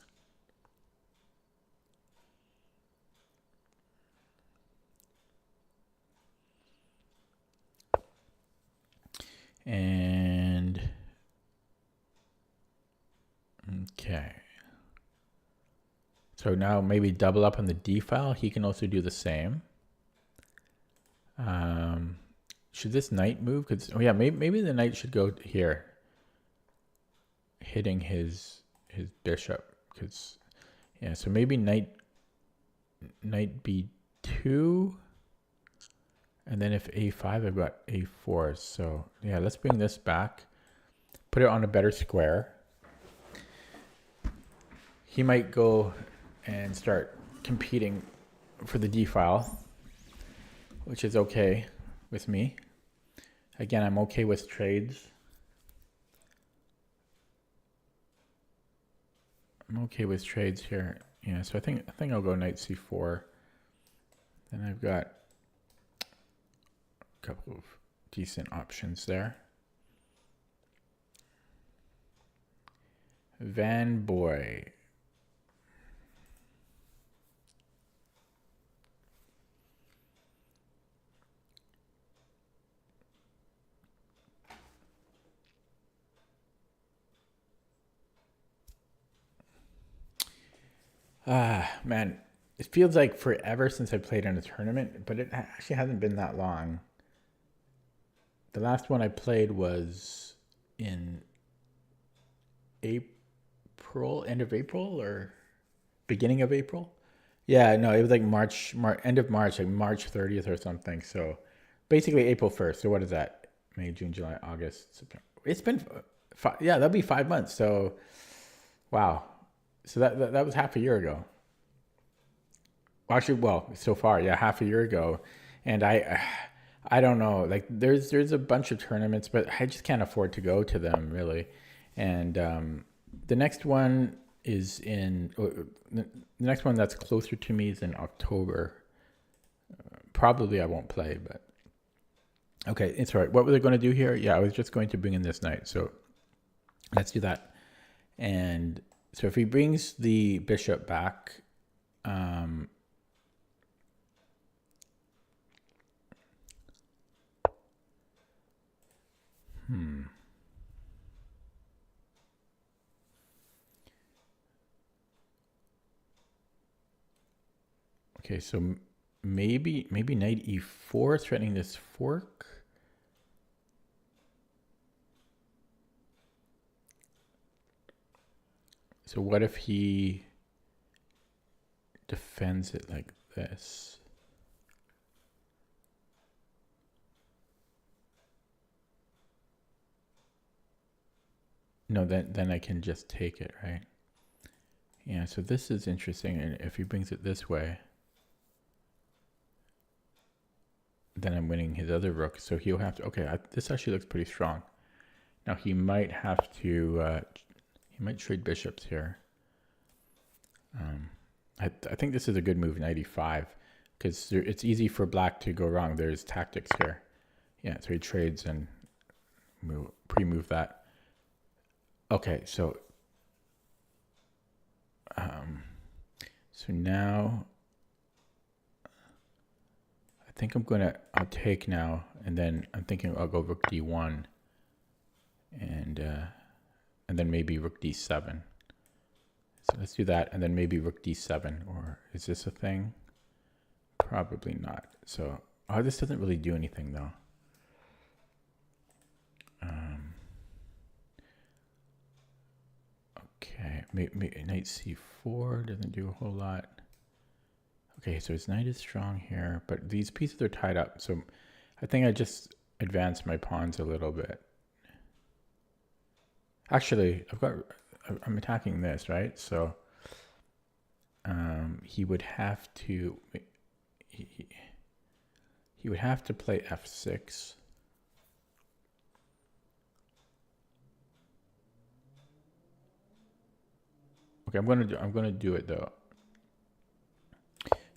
And okay. So now maybe double up on the d file. He can also do the same. Should this knight move? Cause, oh yeah, maybe the knight should go here, hitting his bishop. Cause yeah, so maybe knight b2, and then if a5, I've got a4. So yeah, let's bring this back, put it on a better square. He might go and start competing for the d file, which is okay with me. Again, I'm okay with trades. I'm okay with trades here. Yeah, so I think I'll go knight c4. Then I've got a couple of decent options there. Van Boy. Man, it feels like forever since I played in a tournament, but it actually hasn't been that long. The last one I played was in April, end of April or beginning of April. Yeah, no, it was like end of March, like March 30th or something. So basically April 1st. So what is that? May, June, July, August, September. It's been yeah, that'll be 5 months. So wow. So that was half a year ago. Actually, well, so far, yeah, half a year ago. And I don't know. Like there's a bunch of tournaments, but I just can't afford to go to them really. And the next one is in the next one that's closer to me is in October. Probably I won't play, but okay, it's all right. What were they going to do here? Yeah, I was just going to bring in this knight, so let's do that. And so if he brings the bishop back, Okay, so maybe knight e4 threatening this fork. So what if he defends it like this? No, then I can just take it, right? Yeah, so this is interesting. And if he brings it this way, then I'm winning his other rook. So he'll have to, okay, this actually looks pretty strong. Now he might have to, he might trade bishops here. I think this is a good move, knight e5, because it's easy for black to go wrong. There's tactics here. Yeah, so he trades and pre-move that. Okay, so now I think I'll take now, and then I'm thinking I'll go rook d1, and then maybe rook d7. So let's do that, and then maybe rook d7, or is this a thing? Probably not. So, this doesn't really do anything though. Okay, maybe knight c4 doesn't do a whole lot. Okay, so his knight is strong here, but these pieces are tied up. So I think I just advanced my pawns a little bit. Actually, I'm attacking this, right? So he would have to he would have to play f6. Okay, I'm gonna do it though.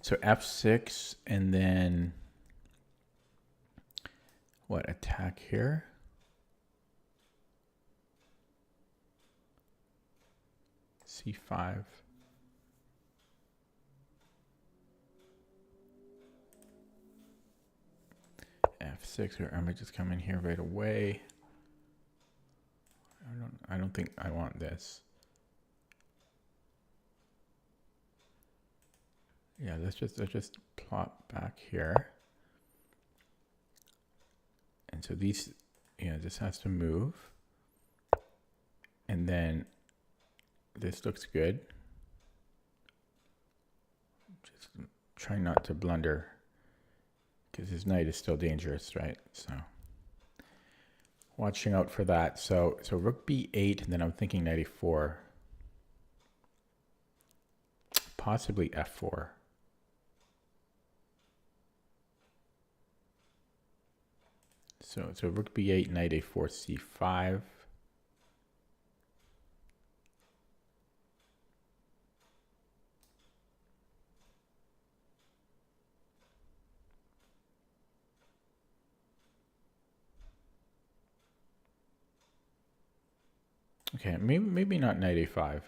So f6, and then what, attack here? c5. f6, or am I just come in here right away? I don't think I want this. Yeah, let's just plot back here. And so these, this has to move. And then this looks good. Just try not to blunder, because his knight is still dangerous, right? So watching out for that. So rook b8, and then I'm thinking knight e4. Possibly f4. So rook b8, knight a4, c5. Okay, maybe not knight a5.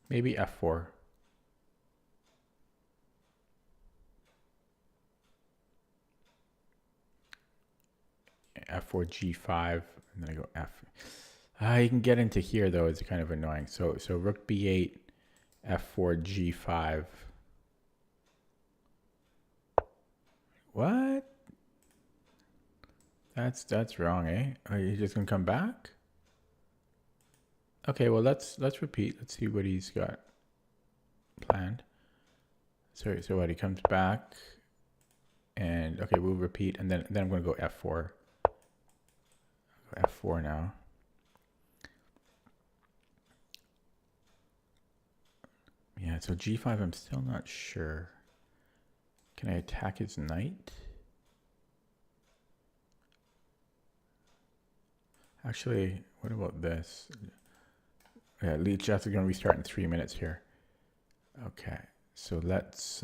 Maybe f4. f4, g5, and then I go f. You can get into here though. It's kind of annoying. So rook b8, f4, g5. What? That's wrong, eh? Are you just gonna come back? Okay, well let's repeat. Let's see what he's got planned. So what, he comes back, and okay, we'll repeat, and then I'm gonna go f4. F4 now. Yeah, so g5, I'm still not sure. Can I attack his knight? Actually, what about this? Yeah, Leech Jets are going to restart in 3 minutes here. Okay, so let's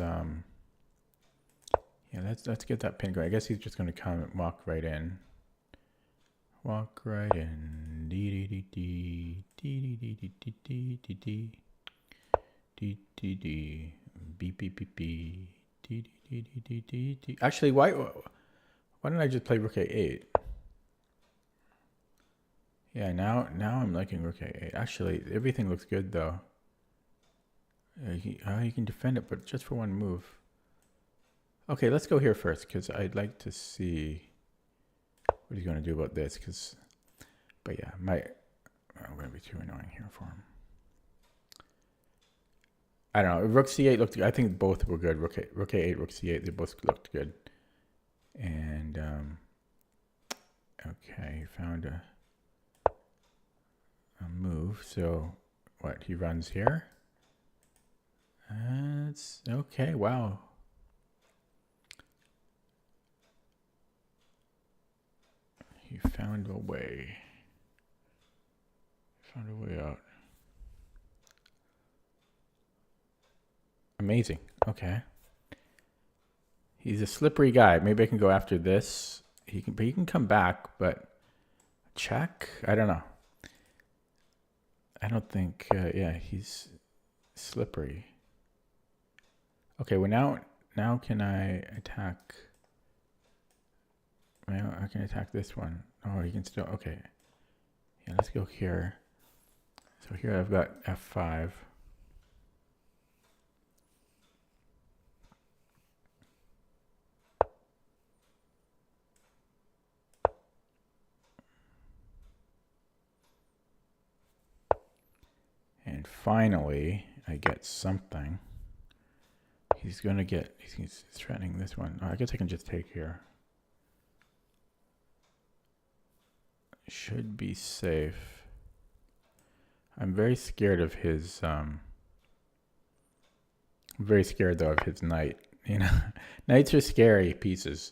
let's get that pin going. I guess he's just going to come and walk right in. Walk right in. Dee dee dee dee dee dee dee dee dee dee dee dee dee beep beep beep beep dee dee dee dee dee dee. Actually, why don't I just play Rook A8? Yeah, now I'm liking Rook A8. Actually, everything looks good though. You can defend it, but just for one move. Okay, let's go here first because I'd like to see what he's going to do about this. But yeah, I'm going to be too annoying here for him. I don't know. Rook C8 looked good. I think both were good. Rook A8, Rook C8, they both looked good. And okay, he found a move. So what? He runs here. That's okay. Wow. He found a way. Found a way out. Amazing. Okay. He's a slippery guy. Maybe I can go after this. He can come back, but check? I don't know. I don't think. Yeah, he's slippery. Okay. Well, now can I attack? Well, I can attack this one. Oh, he can still. Okay. Yeah, let's go here. So here I've got F5. And finally, I get something. He's threatening this one. Oh, I guess I can just take here. Should be safe. I'm very scared of his, very scared though of his knight. You know, knights are scary pieces.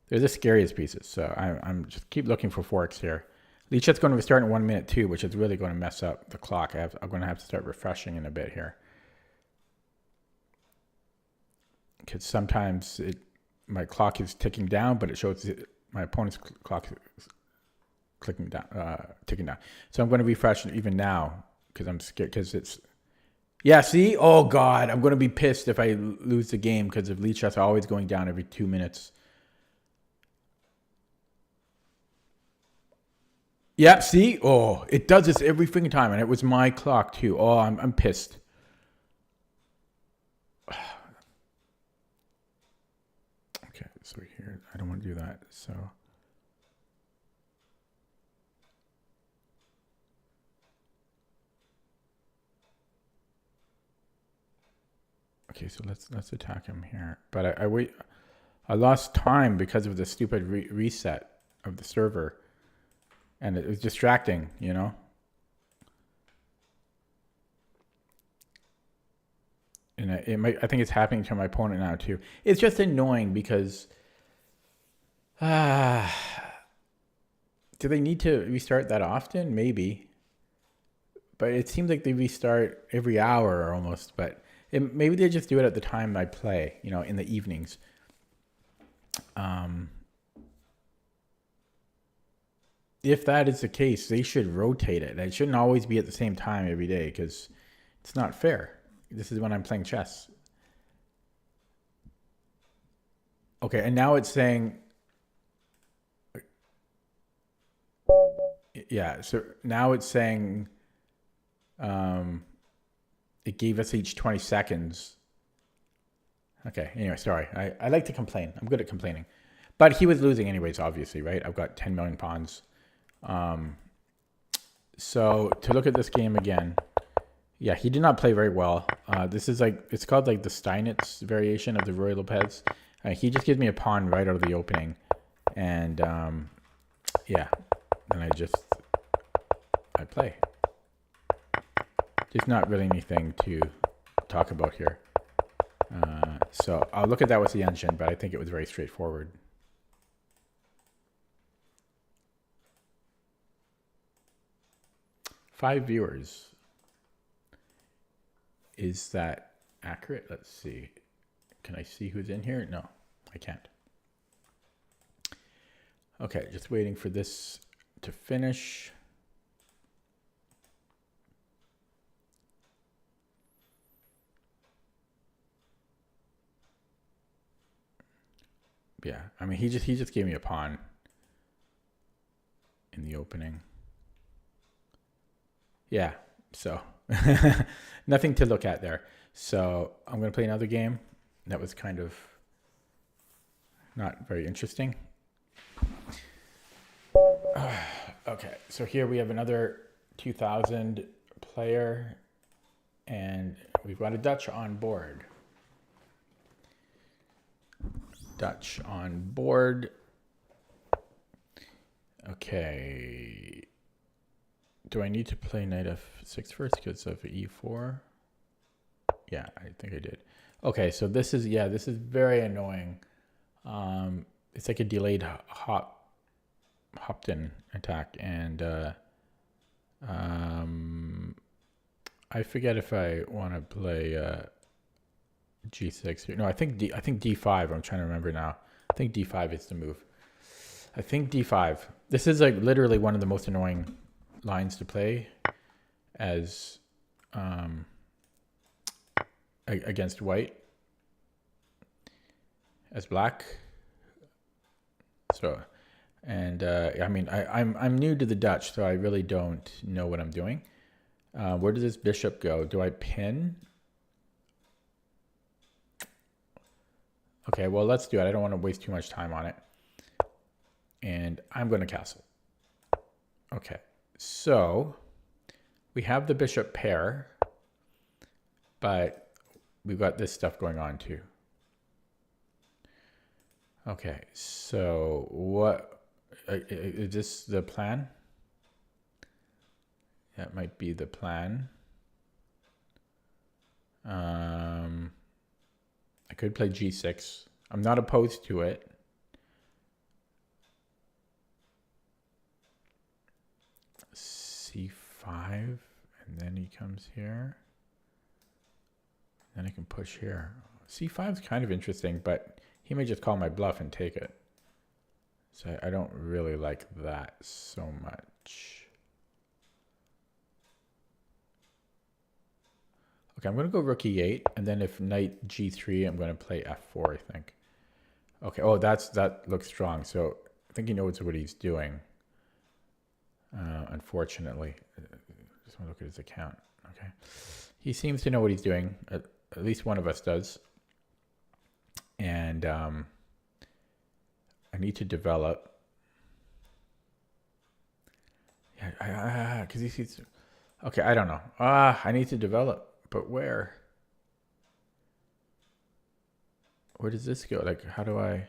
They're the scariest pieces. So I'm just keep looking for forks here. Leech Jet's going to restart in 1 minute too, which is really going to mess up the clock. I'm going to have to start refreshing in a bit here. Because sometimes my clock is ticking down, but it shows my opponent's clock is ticking down. So I'm going to refresh even now because I'm scared because it's. Yeah, see? Oh, God. I'm going to be pissed if I lose the game because of Leech Jet's always going down every 2 minutes. Yeah, see? Oh, it does this every freaking time, and it was my clock too. Oh, I'm pissed. Okay, so here, I don't want to do that. So okay, so let's attack him here. But I lost time because of the stupid reset of the server. And it was distracting, you know? And I think it's happening to my opponent now too. It's just annoying because do they need to restart that often? Maybe. But it seems like they restart every hour almost, but maybe they just do it at the time I play, you know, in the evenings. If that is the case, they should rotate it. It shouldn't always be at the same time every day because it's not fair. This is when I'm playing chess. Okay, and now it's saying... Yeah, so now it's saying it gave us each 20 seconds. Okay, anyway, sorry. I like to complain. I'm good at complaining. But he was losing anyways, obviously, right? I've got 10 million pawns. So to look at this game again, yeah, he did not play very well. This is like, it's called like the Steinitz variation of the Ruy Lopez. He just gives me a pawn right out of the opening. And yeah, and I play. There's not really anything to talk about here. So I'll look at that with the engine, but I think it was very straightforward. Five viewers. Is that accurate? Let's see. Can I see who's in here? No, I can't. Okay, just waiting for this to finish. Yeah, I mean, he just gave me a pawn in the opening. Yeah, so nothing to look at there. So I'm going to play another game. That was kind of not very interesting. Okay, so here we have another 2000 player, and we've got a Dutch on board. Dutch on board. Okay. Do I need to play knight f6 first because of e4? Yeah, I think I did. Okay, so this is very annoying. It's like a delayed Hopton attack, and I forget if I want to play g6 here. No, I think d5. I'm trying to remember now. I think d5 is the move. I think d5. This is like literally one of the most annoying lines to play as against white as black. So, and I mean, I'm new to the Dutch, so I really don't know what I'm doing. Where does this bishop go? Do I pin? Okay, well, let's do it. I don't want to waste too much time on it. And I'm going to castle. Okay, so we have the bishop pair, but we've got this stuff going on too. Okay, so what is this the plan? That might be the plan. I could play g6. I'm not opposed to it. c5, and then he comes here. Then I can push here. c5 is kind of interesting, but he may just call my bluff and take it. So I don't really like that so much. Okay, I'm going to go rook e8, and then if knight g3, I'm going to play f4, I think. Okay, oh, that looks strong. So I think he knows what he's doing. Unfortunately, just want to look at his account. Okay, he seems to know what he's doing. At least one of us does. And I need to develop. Yeah, because he's. Okay, I don't know. I need to develop, but where? Where does this go? Like, how do I?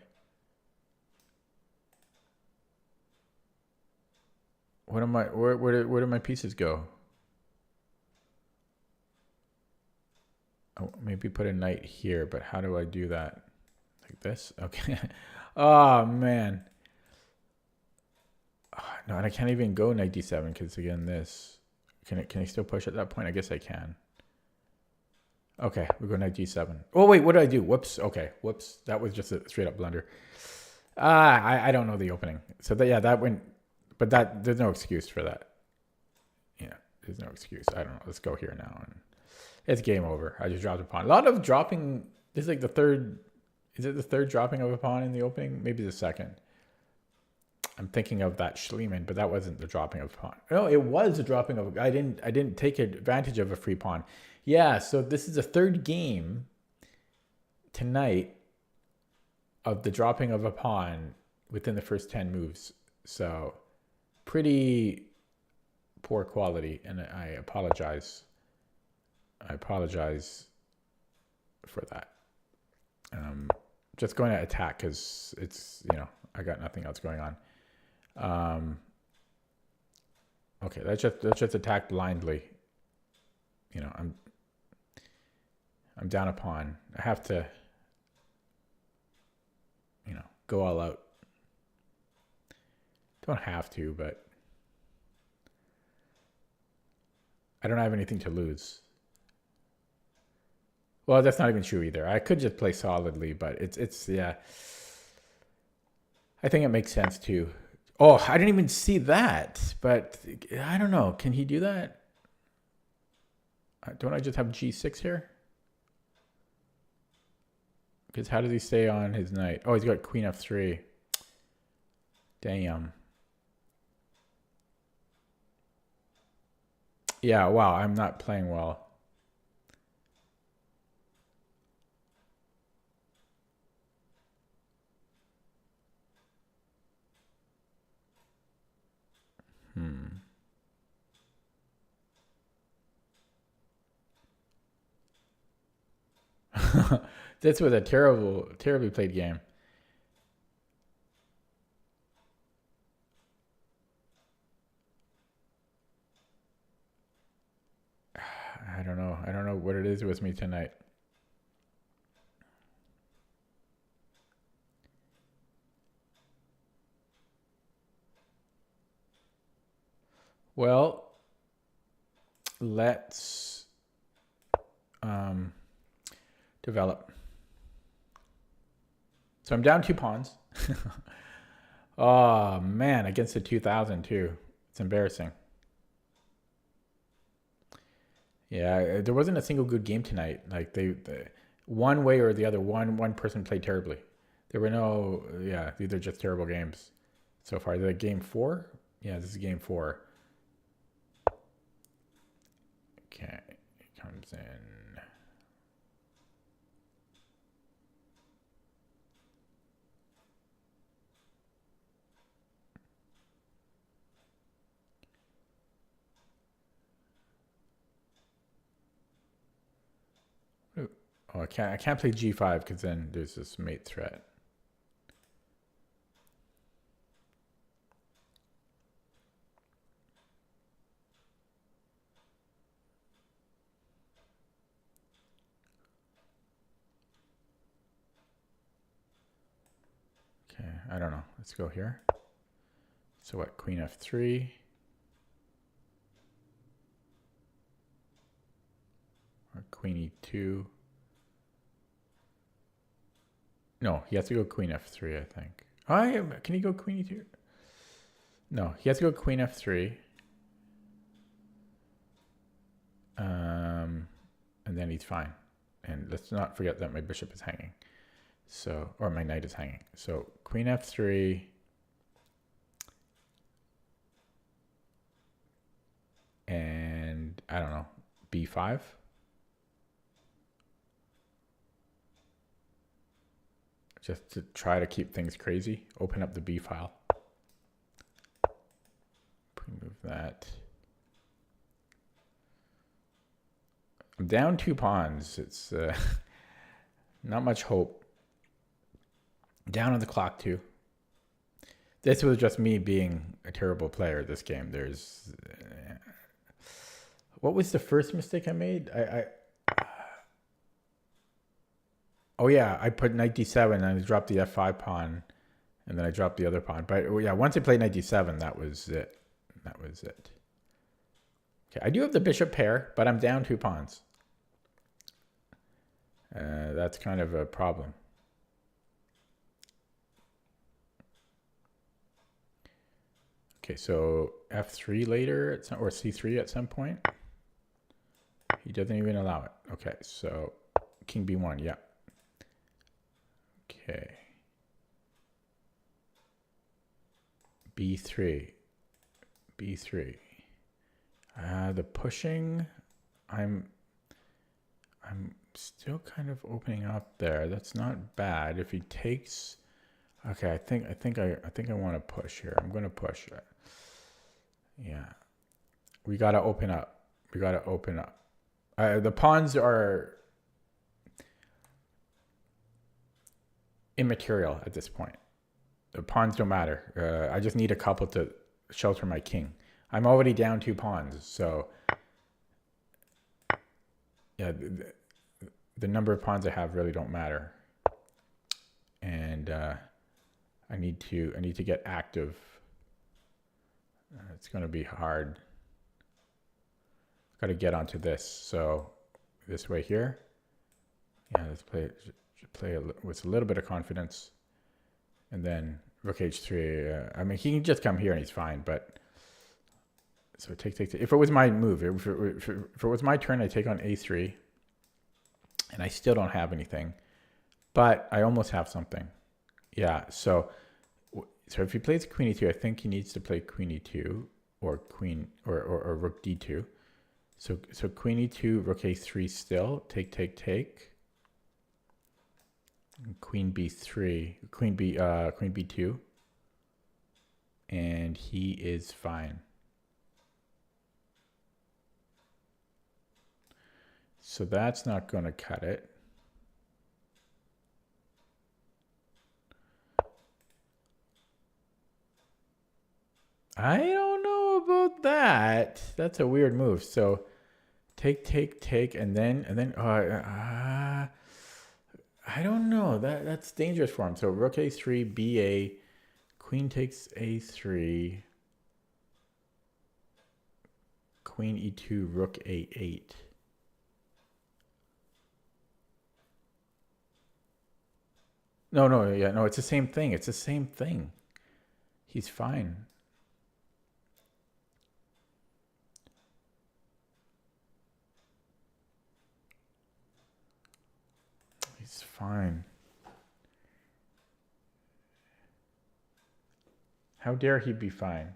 What am I? Where do my pieces go? Oh, maybe put a knight here, but how do I do that? Like this? Okay. Oh man. Oh, no, and I can't even go knight d7 because again this. Can I still push at that point? I guess I can. Okay, we go knight d7. Oh wait, what did I do? Whoops. Okay, whoops. That was just a straight up blunder. I don't know the opening. So that went, but there's no excuse for that. Yeah, there's no excuse. I don't know. Let's go here now, and it's game over. I just dropped a pawn. A lot of dropping. This is like the third. Is it the third dropping of a pawn in the opening? Maybe the second. I'm thinking of that Schliemann, but that wasn't the dropping of a pawn. No, it was the dropping of. I didn't take advantage of a free pawn. Yeah, so this is the third game tonight of the dropping of a pawn within the first 10 moves. So pretty poor quality, and I apologize. I apologize for that. Just going to attack because it's, I got nothing else going on. Okay, let's just attack blindly. I'm down a pawn. I have to, go all out. Don't have to, but I don't have anything to lose. Well, that's not even true either. I could just play solidly, but yeah. I think it makes sense too. Oh, I didn't even see that, but I don't know. Can he do that? Don't I just have G6 here? Because how does he stay on his knight? Oh, he's got Queen F3. Damn. Yeah, wow, I'm not playing well. This was a terribly played game. I don't know. I don't know what it is with me tonight. Well, let's develop. So I'm down 2 pawns. Oh man, against the 2000 too. It's embarrassing. Yeah, there wasn't a single good game tonight. Like they one way or the other, one person played terribly. There were no, yeah, these are just terrible games so far. The game 4? Yeah, this is game 4. Okay, it comes in. Oh, I can't play G5 because then there's this mate threat. Okay, I don't know. Let's go here. So what? Queen F3. Or Queen E2. No, he has to go Queen F3, I think. Can he go Queen E2? No, he has to go Queen F3. And then he's fine. And let's not forget that my bishop is hanging. So, or my knight is hanging. So Queen F3. And I don't know, B5. Just to try to keep things crazy. Open up the B file. Remove that. I'm down 2 pawns. It's not much hope. Down on the clock too. This was just me being a terrible player this game. There's what was the first mistake I made? Oh yeah, I put knight d7 and I dropped the f5 pawn, and then I dropped the other pawn. But yeah, once I played knight d7, that was it. That was it. Okay, I do have the bishop pair, but I'm down 2 pawns. That's kind of a problem. Okay, so f3 later at some, or c3 at some point. He doesn't even allow it. Okay, so king b1, yeah. Okay. b3. b3. The pushing, I'm still kind of opening up there. That's not bad. If he takes, okay, I think I want to push here. I'm going to push it. Yeah, we got to open up. We got to open up. The pawns are immaterial at this point. The pawns don't matter. I just need a couple to shelter my king. I'm already down 2 pawns, so yeah, the number of pawns I have really don't matter. And I need to get active. It's going to be hard. Got to get onto this. So this way here. Yeah, let's play with a little bit of confidence, and then rook h3. I mean, he can just come here and he's fine, but so take. If it was my move, if it was my turn, I take on a3, and I still don't have anything, but I almost have something. Yeah, so if he plays queen e2, I think he needs to play queen e2 or queen or rook d2. So queen e2, rook a3 still, take. Queen b3, queen b2, and he is fine. So that's not going to cut it. I don't know about that. That's a weird move. So take, and then I don't know. That's dangerous for him. So rook a3, ba, queen takes a3, queen e2, rook a8. No, it's the same thing. It's the same thing. He's fine. He's fine. How dare he be fine?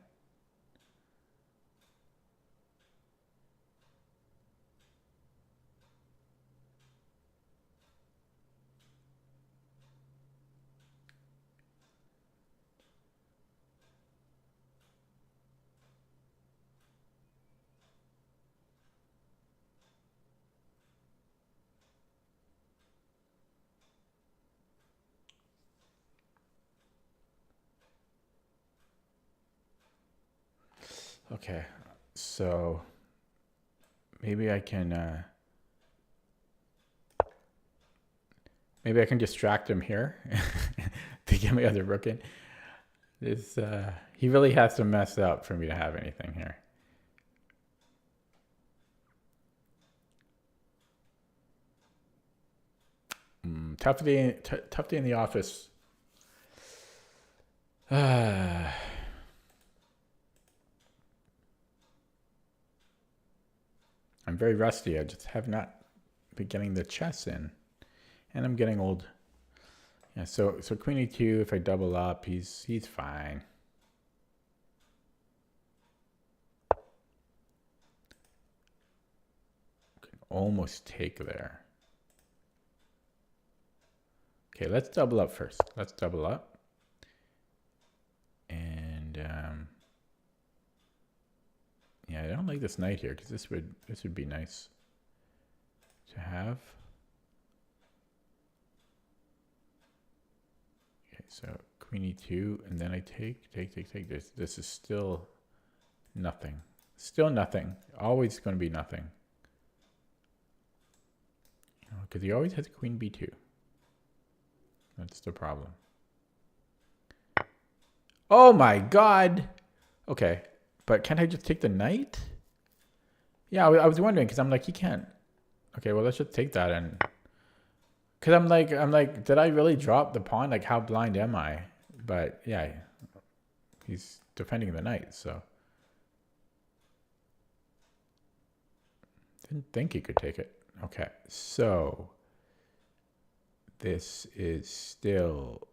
Okay, so maybe I can distract him here to get my other rook in. This he really has to mess up for me to have anything here. Tough day in the office. I'm very rusty. I just have not been getting the chess in, and I'm getting old. Yeah, so queen e2. If I double up, he's fine. Can almost take there. Okay, let's double up first. Let's double up, and yeah, I don't like this knight here because this would be nice to have. Okay, so queen e2, and then I take. This is still nothing. Still nothing. Always going to be nothing. Because he always has queen b2. That's the problem. Oh my god! Okay, but can't I just take the knight? Yeah, I was wondering because I'm like, he can't. Okay, well let's just take that and. Because I'm like, did I really drop the pawn? Like, how blind am I? But yeah, he's defending the knight, so. Didn't think he could take it. Okay, so this is still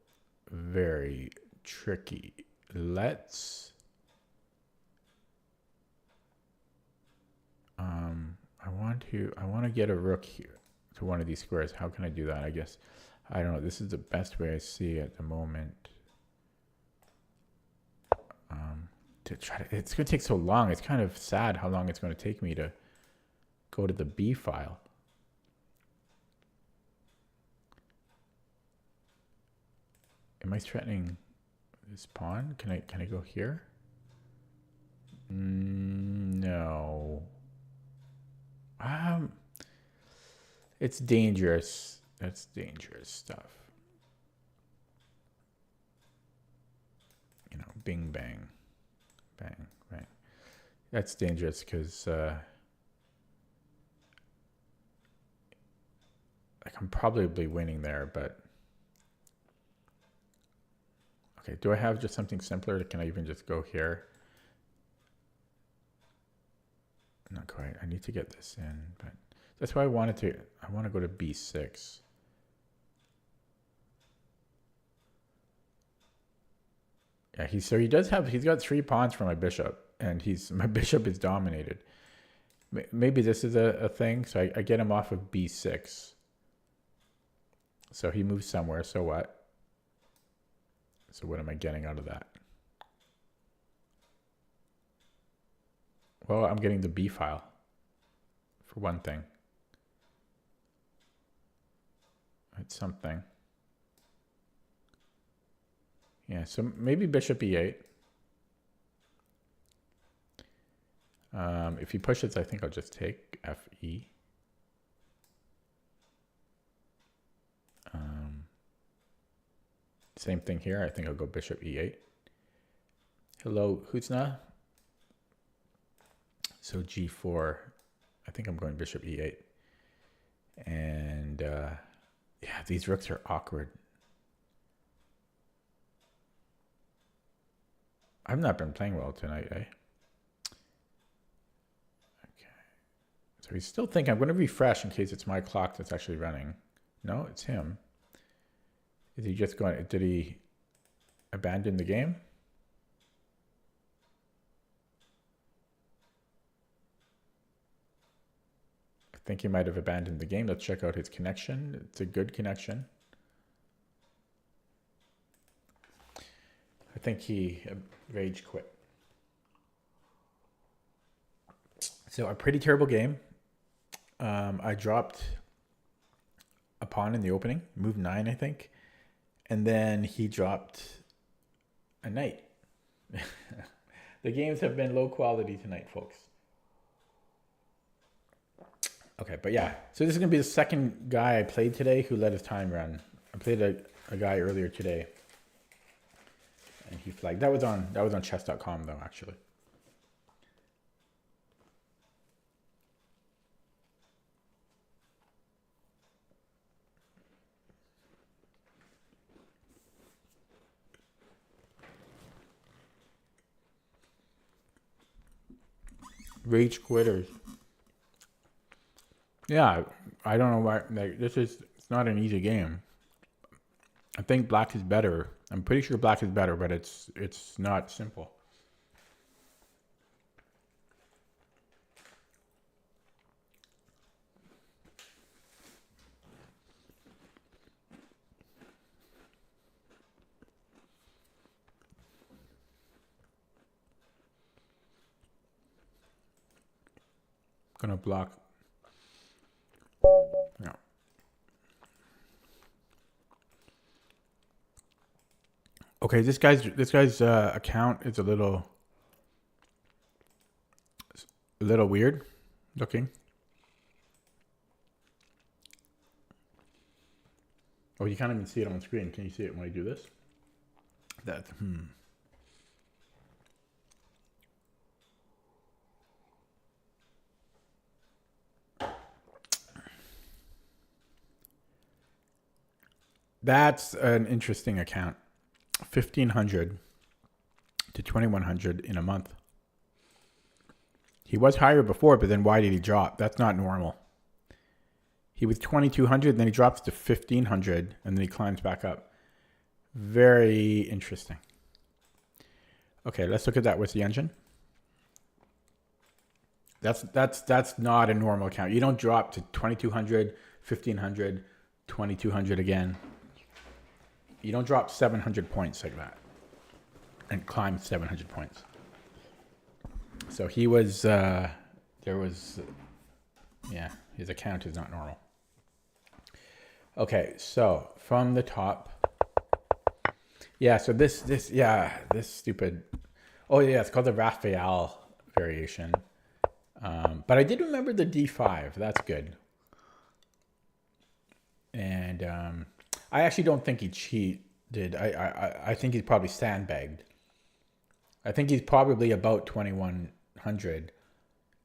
very tricky. Let's I want to get a rook here to one of these squares. How can I do that? I guess I don't know. This is the best way I see at the moment. To try to, it's going to take so long. It's kind of sad how long it's going to take me to go to the B file. Am I threatening this pawn? Can I go here? No. It's dangerous. That's dangerous stuff. You know, bing bang, bang bang. That's dangerous because like like I'm probably winning there, but okay. Do I have just something simpler? Can I even just go here? Not quite. I need to get this in, but that's why I want to go to B6. Yeah, he's got 3 pawns for my bishop, and my bishop is dominated. Maybe this is a thing. So I get him off of B6. So he moves somewhere. So what? So what am I getting out of that? Well, I'm getting the B file for one thing. It's something. Yeah, so maybe bishop E8. If he pushes, I think I'll just take FE. Same thing here. I think I'll go bishop E8. Hello, Hutzna. So G4. I think I'm going bishop E8. And yeah, these rooks are awkward. I've not been playing well tonight, eh? Okay. So he's still thinking. I'm going to refresh in case it's my clock that's actually running. No, it's him. Is he just going? Did he abandon the game? I think he might have abandoned the game. Let's check out his connection. It's a good connection. I think he rage quit. So a pretty terrible game. I dropped a pawn in the opening, move 9, I think. And then he dropped a knight. The games have been low quality tonight, folks. Okay, but yeah. So this is going to be the second guy I played today who let his time run. I played a guy earlier today. And he flagged. That was on chess.com though, actually. Rage quitters. Yeah, I don't know why. Like, it's not an easy game. I think black is better. I'm pretty sure black is better, but it's not simple. Gonna block. Yeah. Okay, this guy's account is a little weird looking. Oh, you can't even see it on screen. Can you see it when I do this? That's an interesting account. 1,500 to 2,100 in a month. He was higher before, but then why did he drop? That's not normal. He was 2,200, then he drops to 1,500, and then he climbs back up. Very interesting. Okay, let's look at that with the engine. That's not a normal account. You don't drop to 2,200, 1,500, 2,200 again. You don't drop 700 points like that and climb 700 points. So he was, yeah, his account is not normal. Okay, so from the top. Yeah, so this stupid, oh yeah, it's called the Raphael variation. But I did remember the D5, that's good. And I actually don't think he cheated. I think he's probably sandbagged. I think he's probably about 2,100,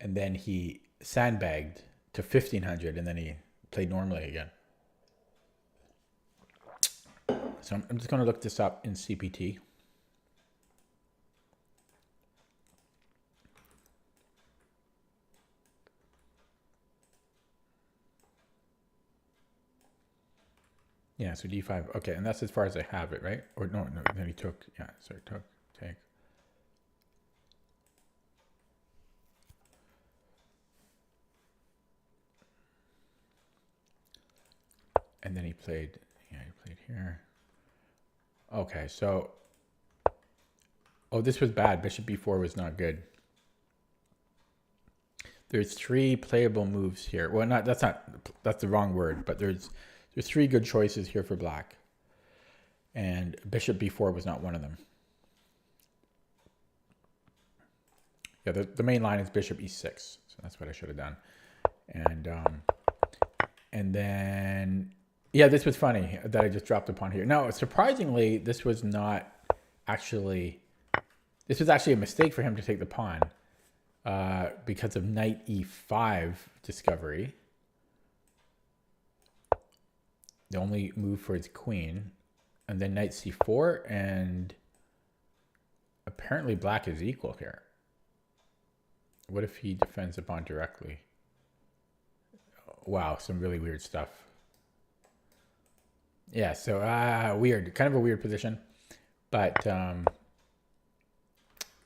and then he sandbagged to 1,500, and then he played normally again. So I'm just going to look this up in CPT. Yeah, so d5. Okay, and that's as far as I have it, right? Or no, then he took, yeah, sorry, take. And then he played, yeah, he played here. Okay, so, oh, this was bad. Bishop b4 was not good. There's 3 playable moves here. Well, that's the wrong word, but there's 3 good choices here for black. And bishop b4 was not one of them. Yeah, the main line is bishop e6. So that's what I should have done. And then, yeah, this was funny that I just dropped upon here. No, surprisingly, this was actually a mistake for him to take the pawn because of knight e5 discovery. The only move for his queen. And then knight c4, and apparently black is equal here. What if he defends the pawn directly? Wow, some really weird stuff. Yeah, so weird, kind of a weird position, but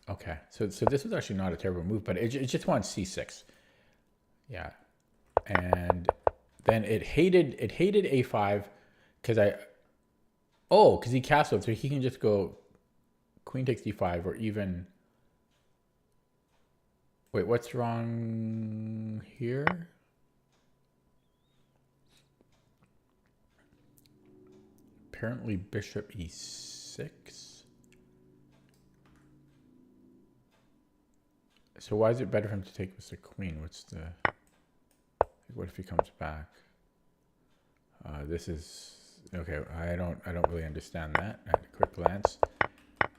okay. So this was actually not a terrible move, but it just wants c6. Yeah, and then it hated a5 because because he castled, so he can just go queen takes d5 or even. Wait, what's wrong here? Apparently bishop e6. So why is it better for him to take with the queen? What if he comes back? This is okay. I don't really understand that at a quick glance.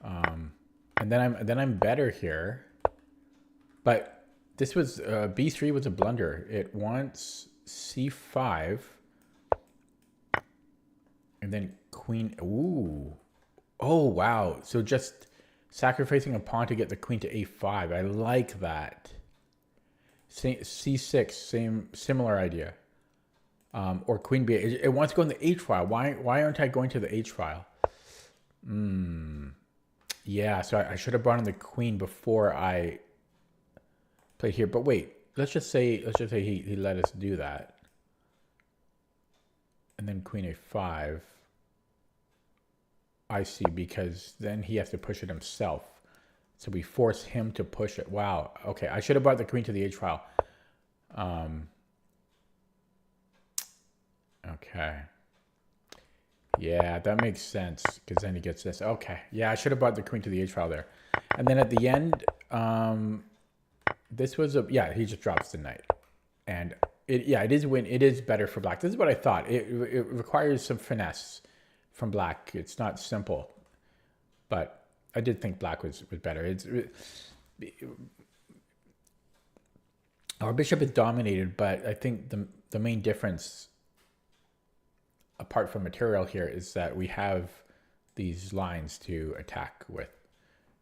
And then I'm better here. But this was b3 was a blunder. It wants c5 and then queen. Ooh. Oh, wow. So just sacrificing a pawn to get the queen to a5. I like that. c6, similar idea. Or queen b8. It wants to go in the h file. Why aren't I going to the h file? Yeah, so I should have brought in the queen before I played here. But wait, let's just say he let us do that. And then queen a5. I see, because then he has to push it himself. So we force him to push it. Wow. Okay, I should have brought the queen to the h file. Okay. Yeah, that makes sense, because then he gets this. Okay. Yeah, I should have brought the queen to the h file there. And then at the end, this was he just drops the knight. And it is better for black. This is what I thought. It requires some finesse from black. It's not simple, but I did think black was better. Our bishop is dominated, but I think the main difference, apart from material here, is that we have these lines to attack with.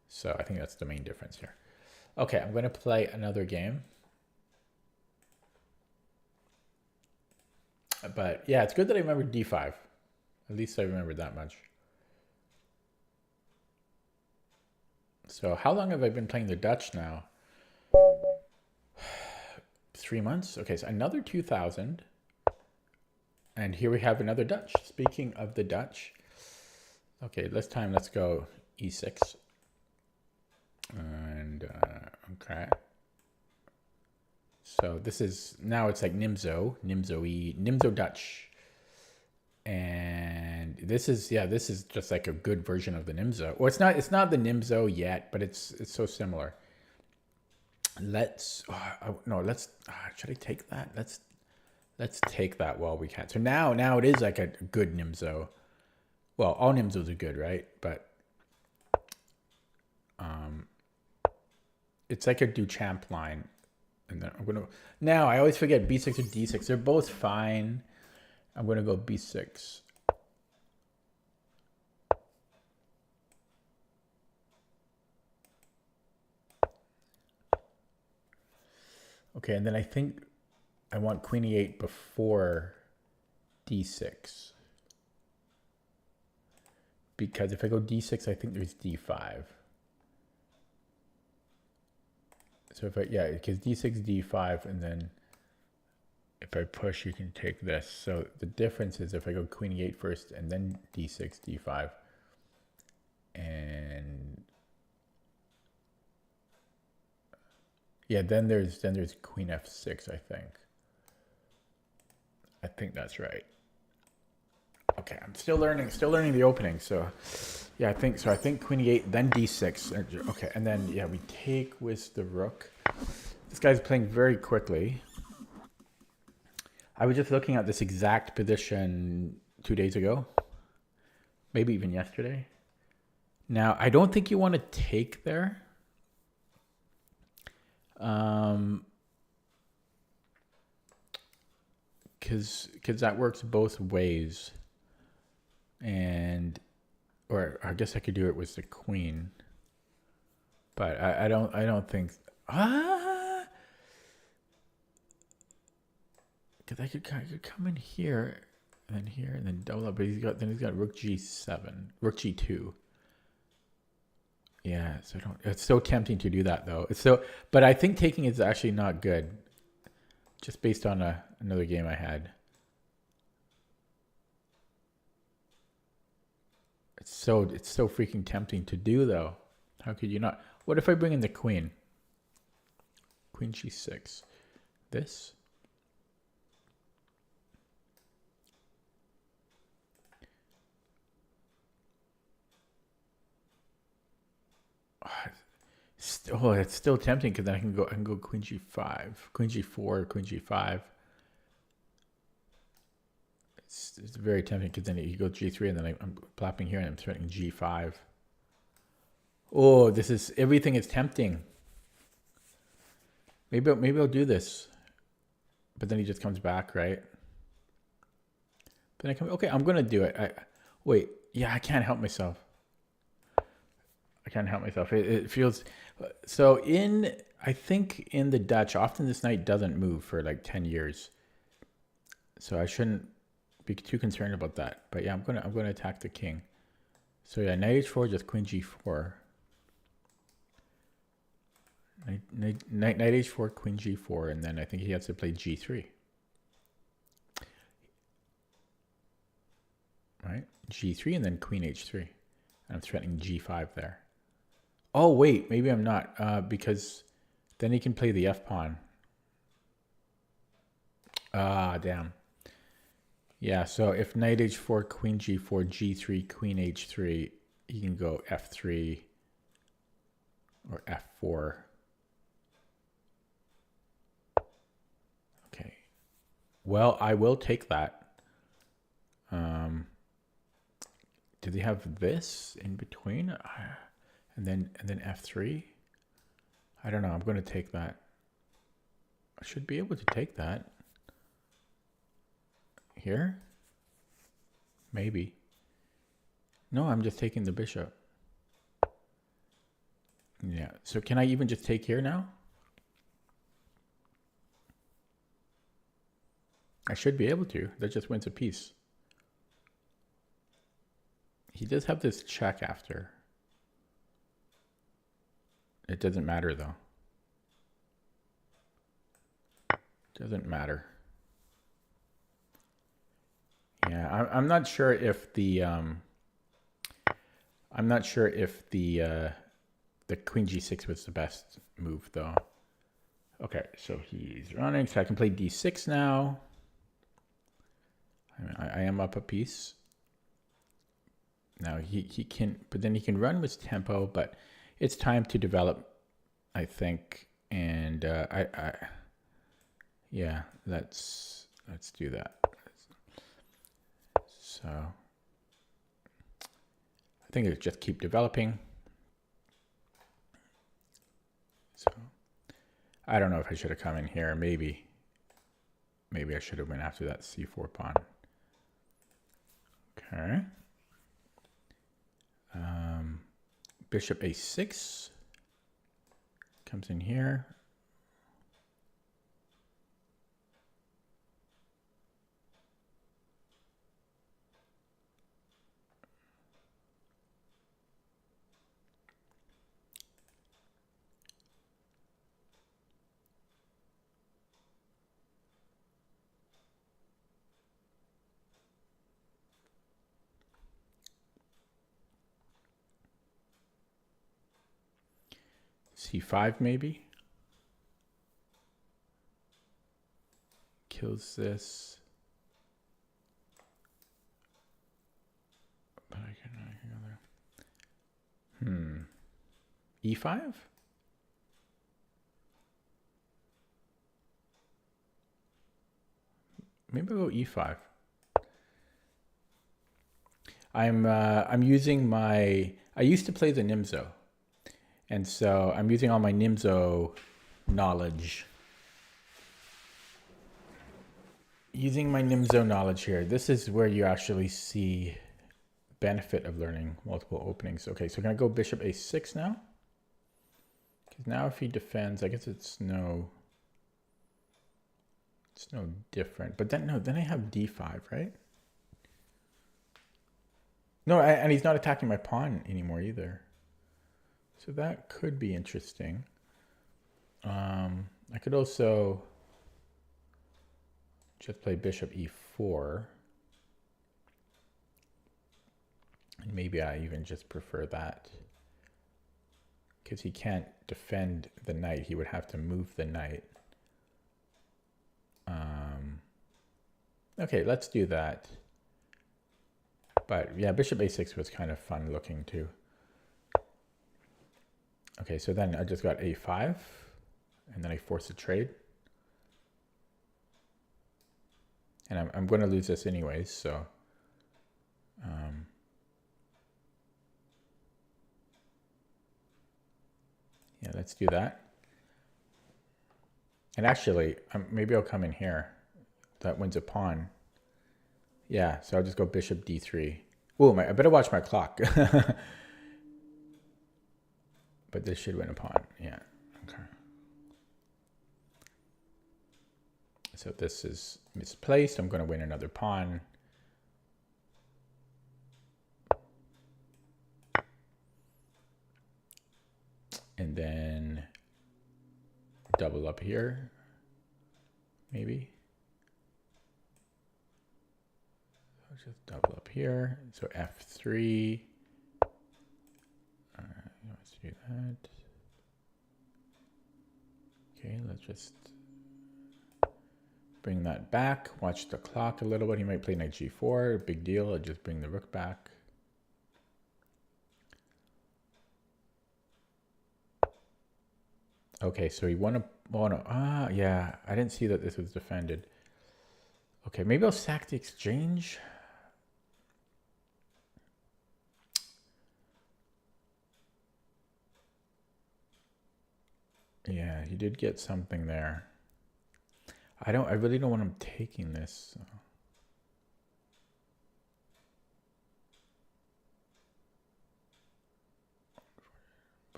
So I think that's the main difference here. Okay, I'm going to play another game. But yeah, it's good that I remembered d5. At least I remembered that much. So how long have I been playing the Dutch now? 3 months? Okay, so another 2000. And here we have another Dutch. Speaking of the Dutch. Okay, let's go e6. And, okay. So this is, now it's like Nimzo Dutch. And this is just like a good version of the Nimzo. Or it's not the Nimzo yet, but it's so similar. Should I take that? Let's take that while we can. So now it is like a good Nimzo. Well, all Nimzos are good, right? But it's like a Duchamp line. And then I always forget b6 or d6. They're both fine. I'm going to go b6. Okay, and then I think I want queen e8 before d6. Because if I go d6, I think there's d5. So if I, yeah, because d6, d5, and then if I push, you can take this. So the difference is if I go queen e8 first and then d6, d5, and yeah, then there's queen f6, I think. I think that's right. Okay, I'm still learning the opening. So yeah, I think queen e8, then d6. Okay, and then yeah, we take with the rook. This guy's playing very quickly. I was just looking at this exact position 2 days ago, maybe even yesterday. Now, I don't think you want to take there. Because that works both ways. And, or I guess I could do it with the queen. But I don't think, because I could come in here, and then double up, but he's got rook g7, rook g2. Yeah, so it's so tempting to do that though. But I think taking is actually not good, just based on another game I had. It's so freaking tempting to do though. How could you not? What if I bring in the queen? Queen g6. This. Oh, it's still tempting because then I can go queen g5, queen g4, queen g5. It's very tempting because then you go g3 and then I'm plopping here and I'm threatening g5. Oh, everything is tempting. Maybe I'll do this, but then he just comes back, right? Then I come. Okay, I'm gonna do it. Wait. Yeah, I can't help myself. It feels so I think in the Dutch, often this knight doesn't move for like 10 years. So I shouldn't be too concerned about that. But yeah, I'm gonna attack the king. So yeah, knight h4, just queen g4. Knight h4, queen g4, and then I think he has to play g3. Right? G3 and then queen h3. And I'm threatening g5 there. Oh, wait, maybe I'm not, because then he can play the f-pawn. Ah, damn. Yeah, so if knight h4, queen g4, g3, queen h3, he can go f3 or f4. Okay. Well, I will take that. Do they have this in between? And then f3? I don't know. I'm going to take that. I should be able to take that. Here? Maybe. No, I'm just taking the bishop. Yeah. So can I even just take here now? I should be able to. That just wins a piece. He does have this check after. It doesn't matter though. Doesn't matter. Yeah, I'm not sure if the the queen g6 was the best move though. Okay, so he's running, so I can play d6 now. I am up a piece. Now he can, but then he can run with tempo, but it's time to develop, I think. And yeah, let's do that. So I think it's just keep developing. So I don't know if I should have come in here. Maybe I should have went after that c4 pawn. Okay. Bishop a6 comes in here. C5 maybe. Kills this. But I can go there. E5? Maybe I'll go E5. I'm using my, I used to play the Nimzo. And so I'm using all my Nimzo knowledge. Using my Nimzo knowledge here. This is where you actually see benefit of learning multiple openings. Okay, so can I go bishop a6 now? Because now if he defends, I guess it's no different. But then, no, then I have d5, right? No, and he's not attacking my pawn anymore either. So that could be interesting. I could also just play bishop e4. And maybe I even just prefer that. Because he can't defend the knight. He would have to move the knight. Okay, let's do that. But yeah, bishop a6 was kind of fun looking too. Okay, so then I just got a5, and then I force a trade. And I'm going to lose this anyways, so... yeah, let's do that. And actually, maybe I'll come in here. That wins a pawn. Yeah, so I'll just go bishop d3. Ooh, I better watch my clock. But this should win a pawn. Yeah, okay. So this is misplaced. I'm going to win another pawn. And then double up here, maybe. I'll just double up here. So f3. Let's do that. Okay, let's just bring that back. Watch the clock a little bit. He might play knight g4. Big deal. I'll just bring the rook back. Okay, so he won a... oh, no. Ah, yeah. I didn't see that this was defended. Okay, maybe I'll sack the exchange. Yeah, he did get something there. I really don't want him taking this. So.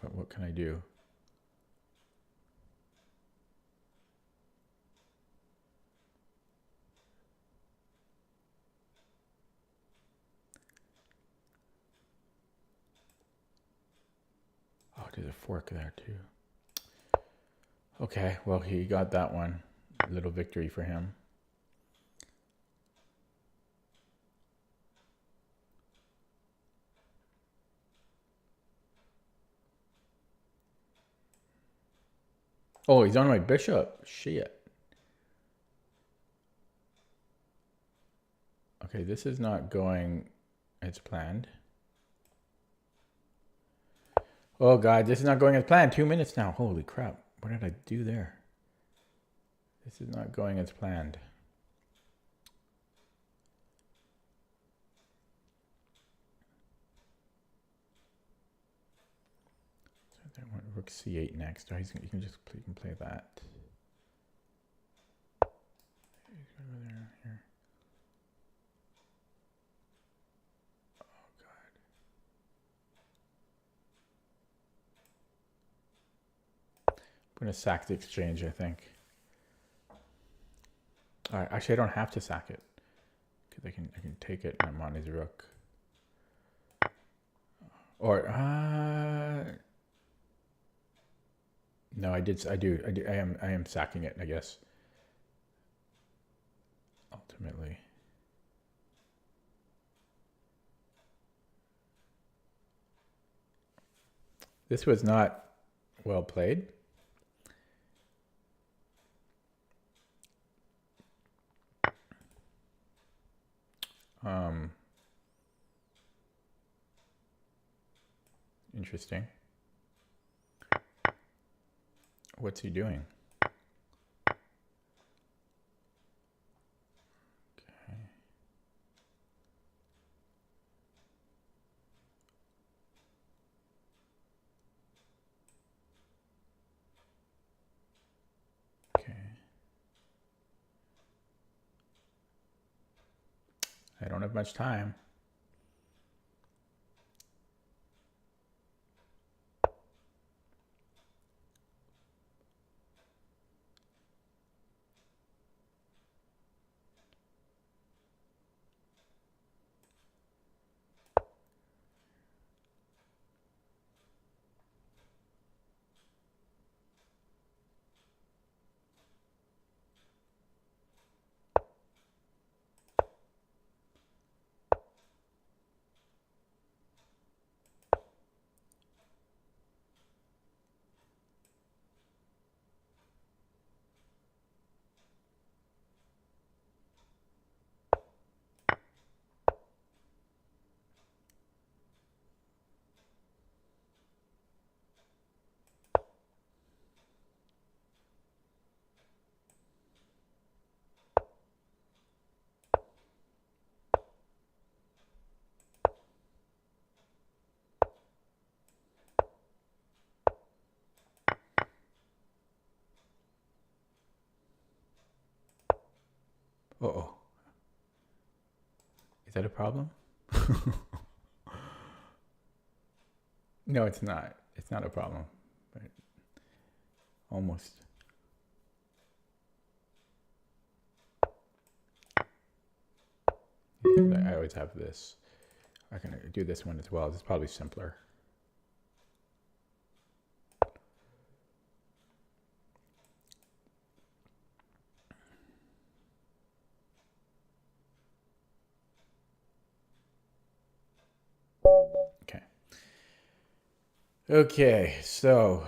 But what can I do? Oh, there's a fork there too. Okay, well, he got that one. A little victory for him. Oh, he's on my bishop. Shit. Okay, this is not going as planned. Oh, God, this is not going as planned. 2 minutes now. Holy crap. What did I do there? This is not going as planned. So I want rook c8 next. Oh, you can just play that. He's gonna go there, here. Oh, God. I'm going to sack the exchange, I think. All right, actually, I don't have to sack it because I can take it and I'm on his rook. Or no, I am sacking it, I guess. Ultimately. This was not Well played. Interesting. What's he doing? Okay. Okay. I don't have much time. Uh-oh. Is that a problem? No, it's not. It's not a problem. But almost. I always have this. I can do this one as well. It's probably simpler. Okay, so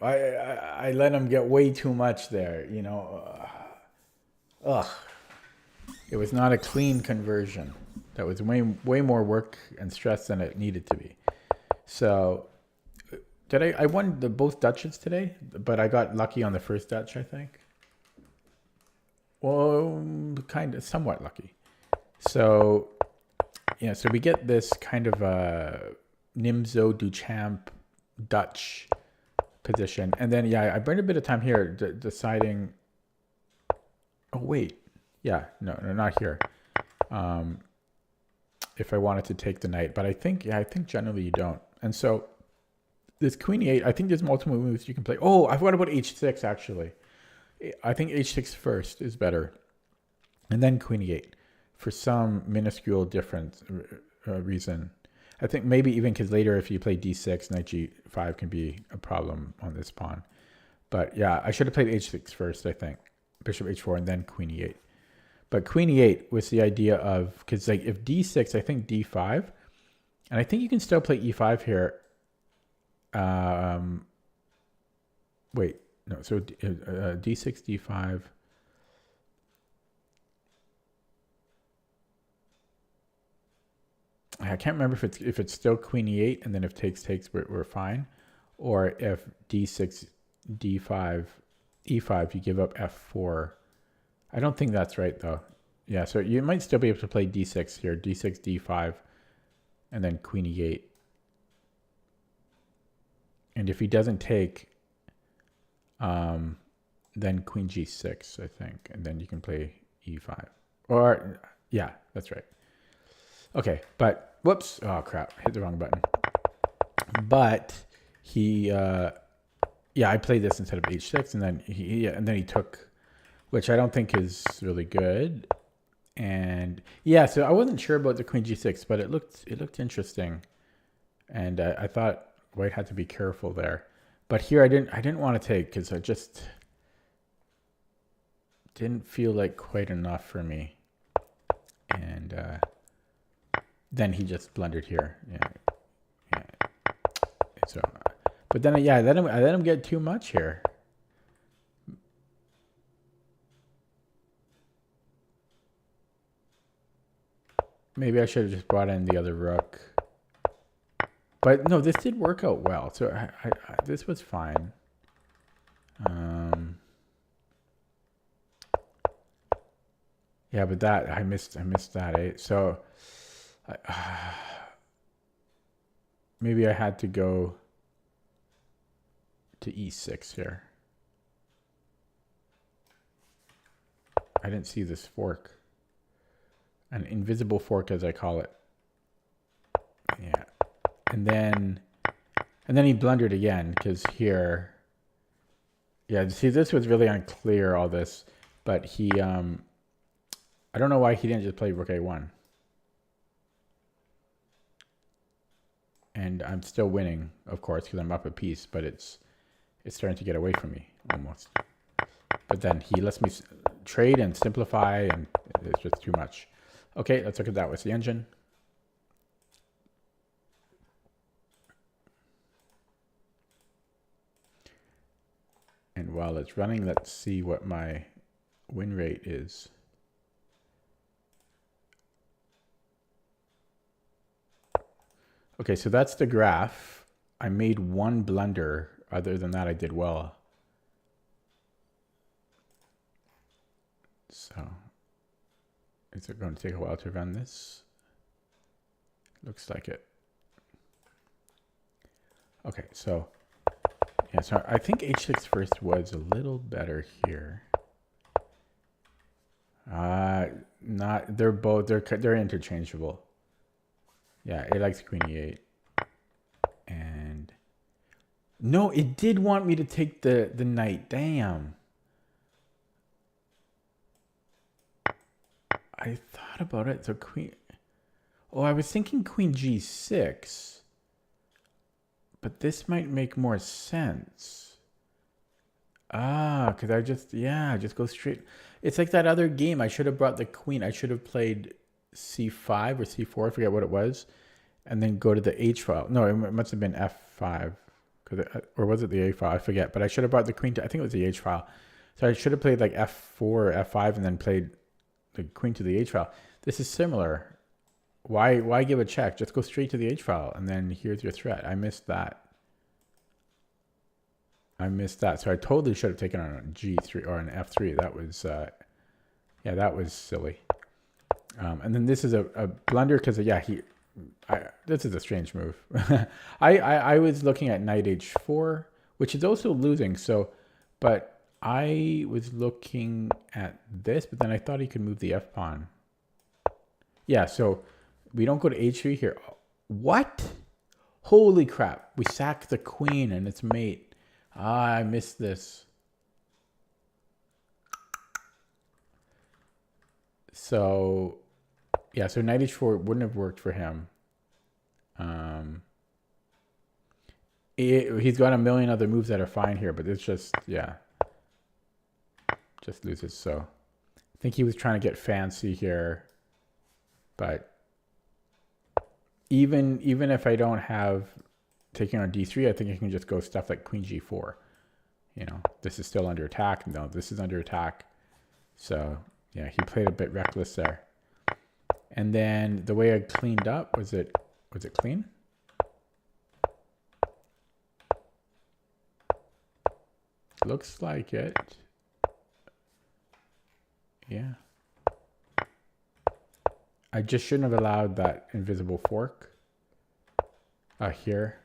I let him get way too much there, you know. Ugh, it was not a clean conversion. That was way more work and stress than it needed to be. So I won both Dutches today, but I got lucky on the first Dutch, I think. Well, kind of, somewhat lucky. So yeah, so we get this kind of Nimzo Duchamp Dutch position, and then yeah, I burned a bit of time here deciding. Oh wait, yeah, no, not here. If I wanted to take the knight, but I think generally you don't. And so this Queen E8, I think there's multiple moves you can play. Oh, I forgot about H6 actually. I think H6 first is better, and then Queen E8 for some minuscule difference reason. I think maybe even because later if you play D6, Knight G5 can be a problem on this pawn. But yeah, I should have played H6 first, I think. Bishop H4 and then Queen E8. But Queen E8 was the idea of, because like if D6, I think D5, and I think you can still play E5 here. Wait, no, so D6, D5. I can't remember if it's still Queen E8 and then if takes we're fine, or if D6, D5, E5 you give up F4. I don't think that's right though. Yeah, so you might still be able to play D6 here, D6, D5, and then Queen E8. And if he doesn't take, then Queen G6, I think, and then you can play E5. Or yeah, that's right. Okay, but whoops! Oh crap! Hit the wrong button. But he, yeah, I played this instead of H6, and then he took, which I don't think is really good. And yeah, so I wasn't sure about the Queen G6, but it looked interesting, and I thought White had to be careful there. But here I didn't want to take because I just didn't feel like quite enough for me, and then he just blundered here. Yeah. So, But then, yeah, I let him get too much here. Maybe I should have just brought in the other rook. But no, this did work out well. So this was fine. Yeah, but that I missed that, eh? So maybe I had to go to e6 here. I didn't see this fork. An invisible fork, as I call it. Yeah. And then he blundered again, because here, yeah, see, this was really unclear, all this, but he, I don't know why he didn't just play rook a1. And I'm still winning, of course, because I'm up a piece, but it's starting to get away from me, almost. But then he lets me trade and simplify, and it's just too much. Okay, let's look at that with the engine. And while it's running, let's see what my win rate is. Okay, so that's the graph. I made one blunder. Other than that, I did well. So, is it going to take a while to run this? Looks like it. Okay, so, yeah, so I think h6 first was a little better here. They're interchangeable. Yeah, it likes queen e8. And no, it did want me to take the knight. Damn. I thought about it. So queen. Oh, I was thinking queen g6. But this might make more sense. Because I just go straight. It's like that other game. I should have brought the queen. I should have played c5 or c4. I forget what it was. And then go to the h file. No, it must have been f5. Or was it the a file? I forget. But I should have brought the queen to, I think it was the h file. So I should have played like f4 or f5 and then played the queen to the h file. This is similar. Why give a check? Just go straight to the h file and then here's your threat. I missed that. So I totally should have taken on a g3 or an f3. That was, yeah, that was silly. And then this is a blunder because, yeah, this is a strange move. I was looking at knight h4, which is also losing. So, but I was looking at this, but then I thought he could move the f pawn. Yeah, so we don't go to h3 here. What? Holy crap. We sack the queen and its mate. I missed this. So, yeah, so knight h4 wouldn't have worked for him. He's got a million other moves that are fine here, but it's just, yeah, just loses. So I think he was trying to get fancy here, but even if I don't have taking on d3, I think I can just go stuff like queen g4. You know, this is still under attack. No, this is under attack. So yeah, he played a bit reckless there. And then the way I cleaned up, was it clean? Looks like it. Yeah. I just shouldn't have allowed that invisible fork here.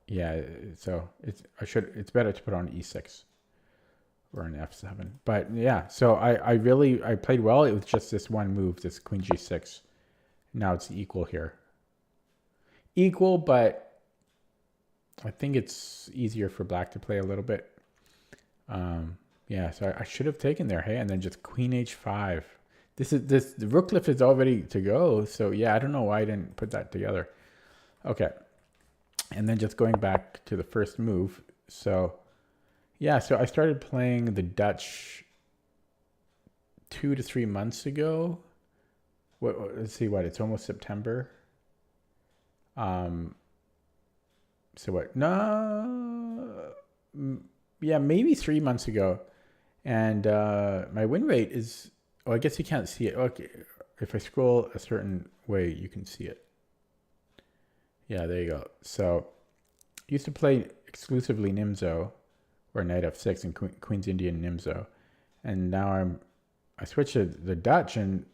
Yeah, so it's better to put on e6 or an f7. But yeah, so I played well. It was just this one move, this queen g6. Now it's equal here. Equal, but I think it's easier for black to play a little bit. Yeah, so I should have taken there, hey, and then just queen h5. The rook lift is all ready to go. So yeah, I don't know why I didn't put that together. Okay. And then just going back to the first move. So yeah, so I started playing the Dutch 2 to 3 months ago. Let's see, it's almost September. So what? No, yeah, maybe 3 months ago. And my win rate is, oh, I guess you can't see it. Okay, if I scroll a certain way, you can see it. Yeah, there you go. So used to play exclusively Nimzo or Knight F6 and Queen's Indian Nimzo. And now I switched to the Dutch and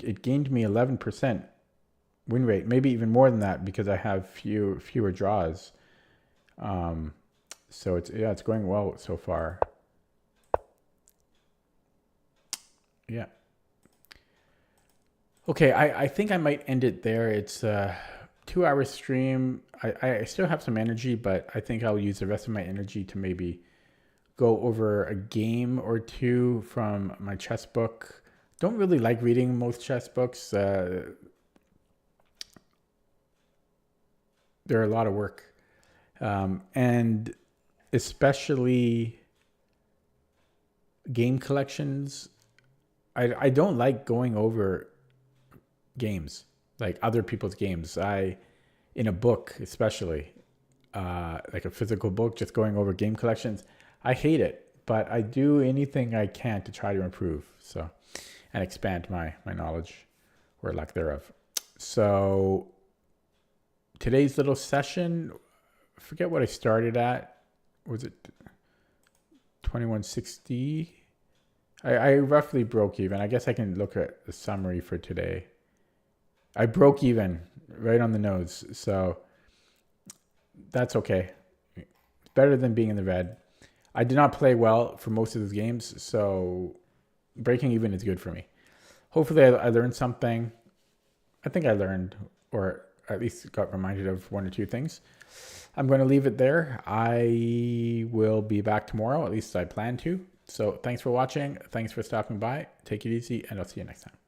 it gained me 11% win rate, maybe even more than that because I have fewer draws. So it's going well so far. Yeah. Okay, I think I might end it there. It's a 2 hour stream. I still have some energy, but I think I'll use the rest of my energy to maybe go over a game or two from my chess book. Don't really like reading most chess books. They're a lot of work. And especially game collections. I don't like going over games, like other people's games. In a book, especially, like a physical book, just going over game collections, I hate it. But I do anything I can to try to improve, and expand my knowledge or lack thereof. So today's little session, I forget what I started at. Was it 2160? I roughly broke even. I guess I can look at the summary for today. I broke even right on the nose. So that's okay. It's better than being in the red. I did not play well for most of those games. So breaking even is good for me. Hopefully I learned something. I think I learned, or at least got reminded of one or two things. I'm going to leave it there. I will be back tomorrow. At least I plan to. So thanks for watching. Thanks for stopping by. Take it easy, and I'll see you next time.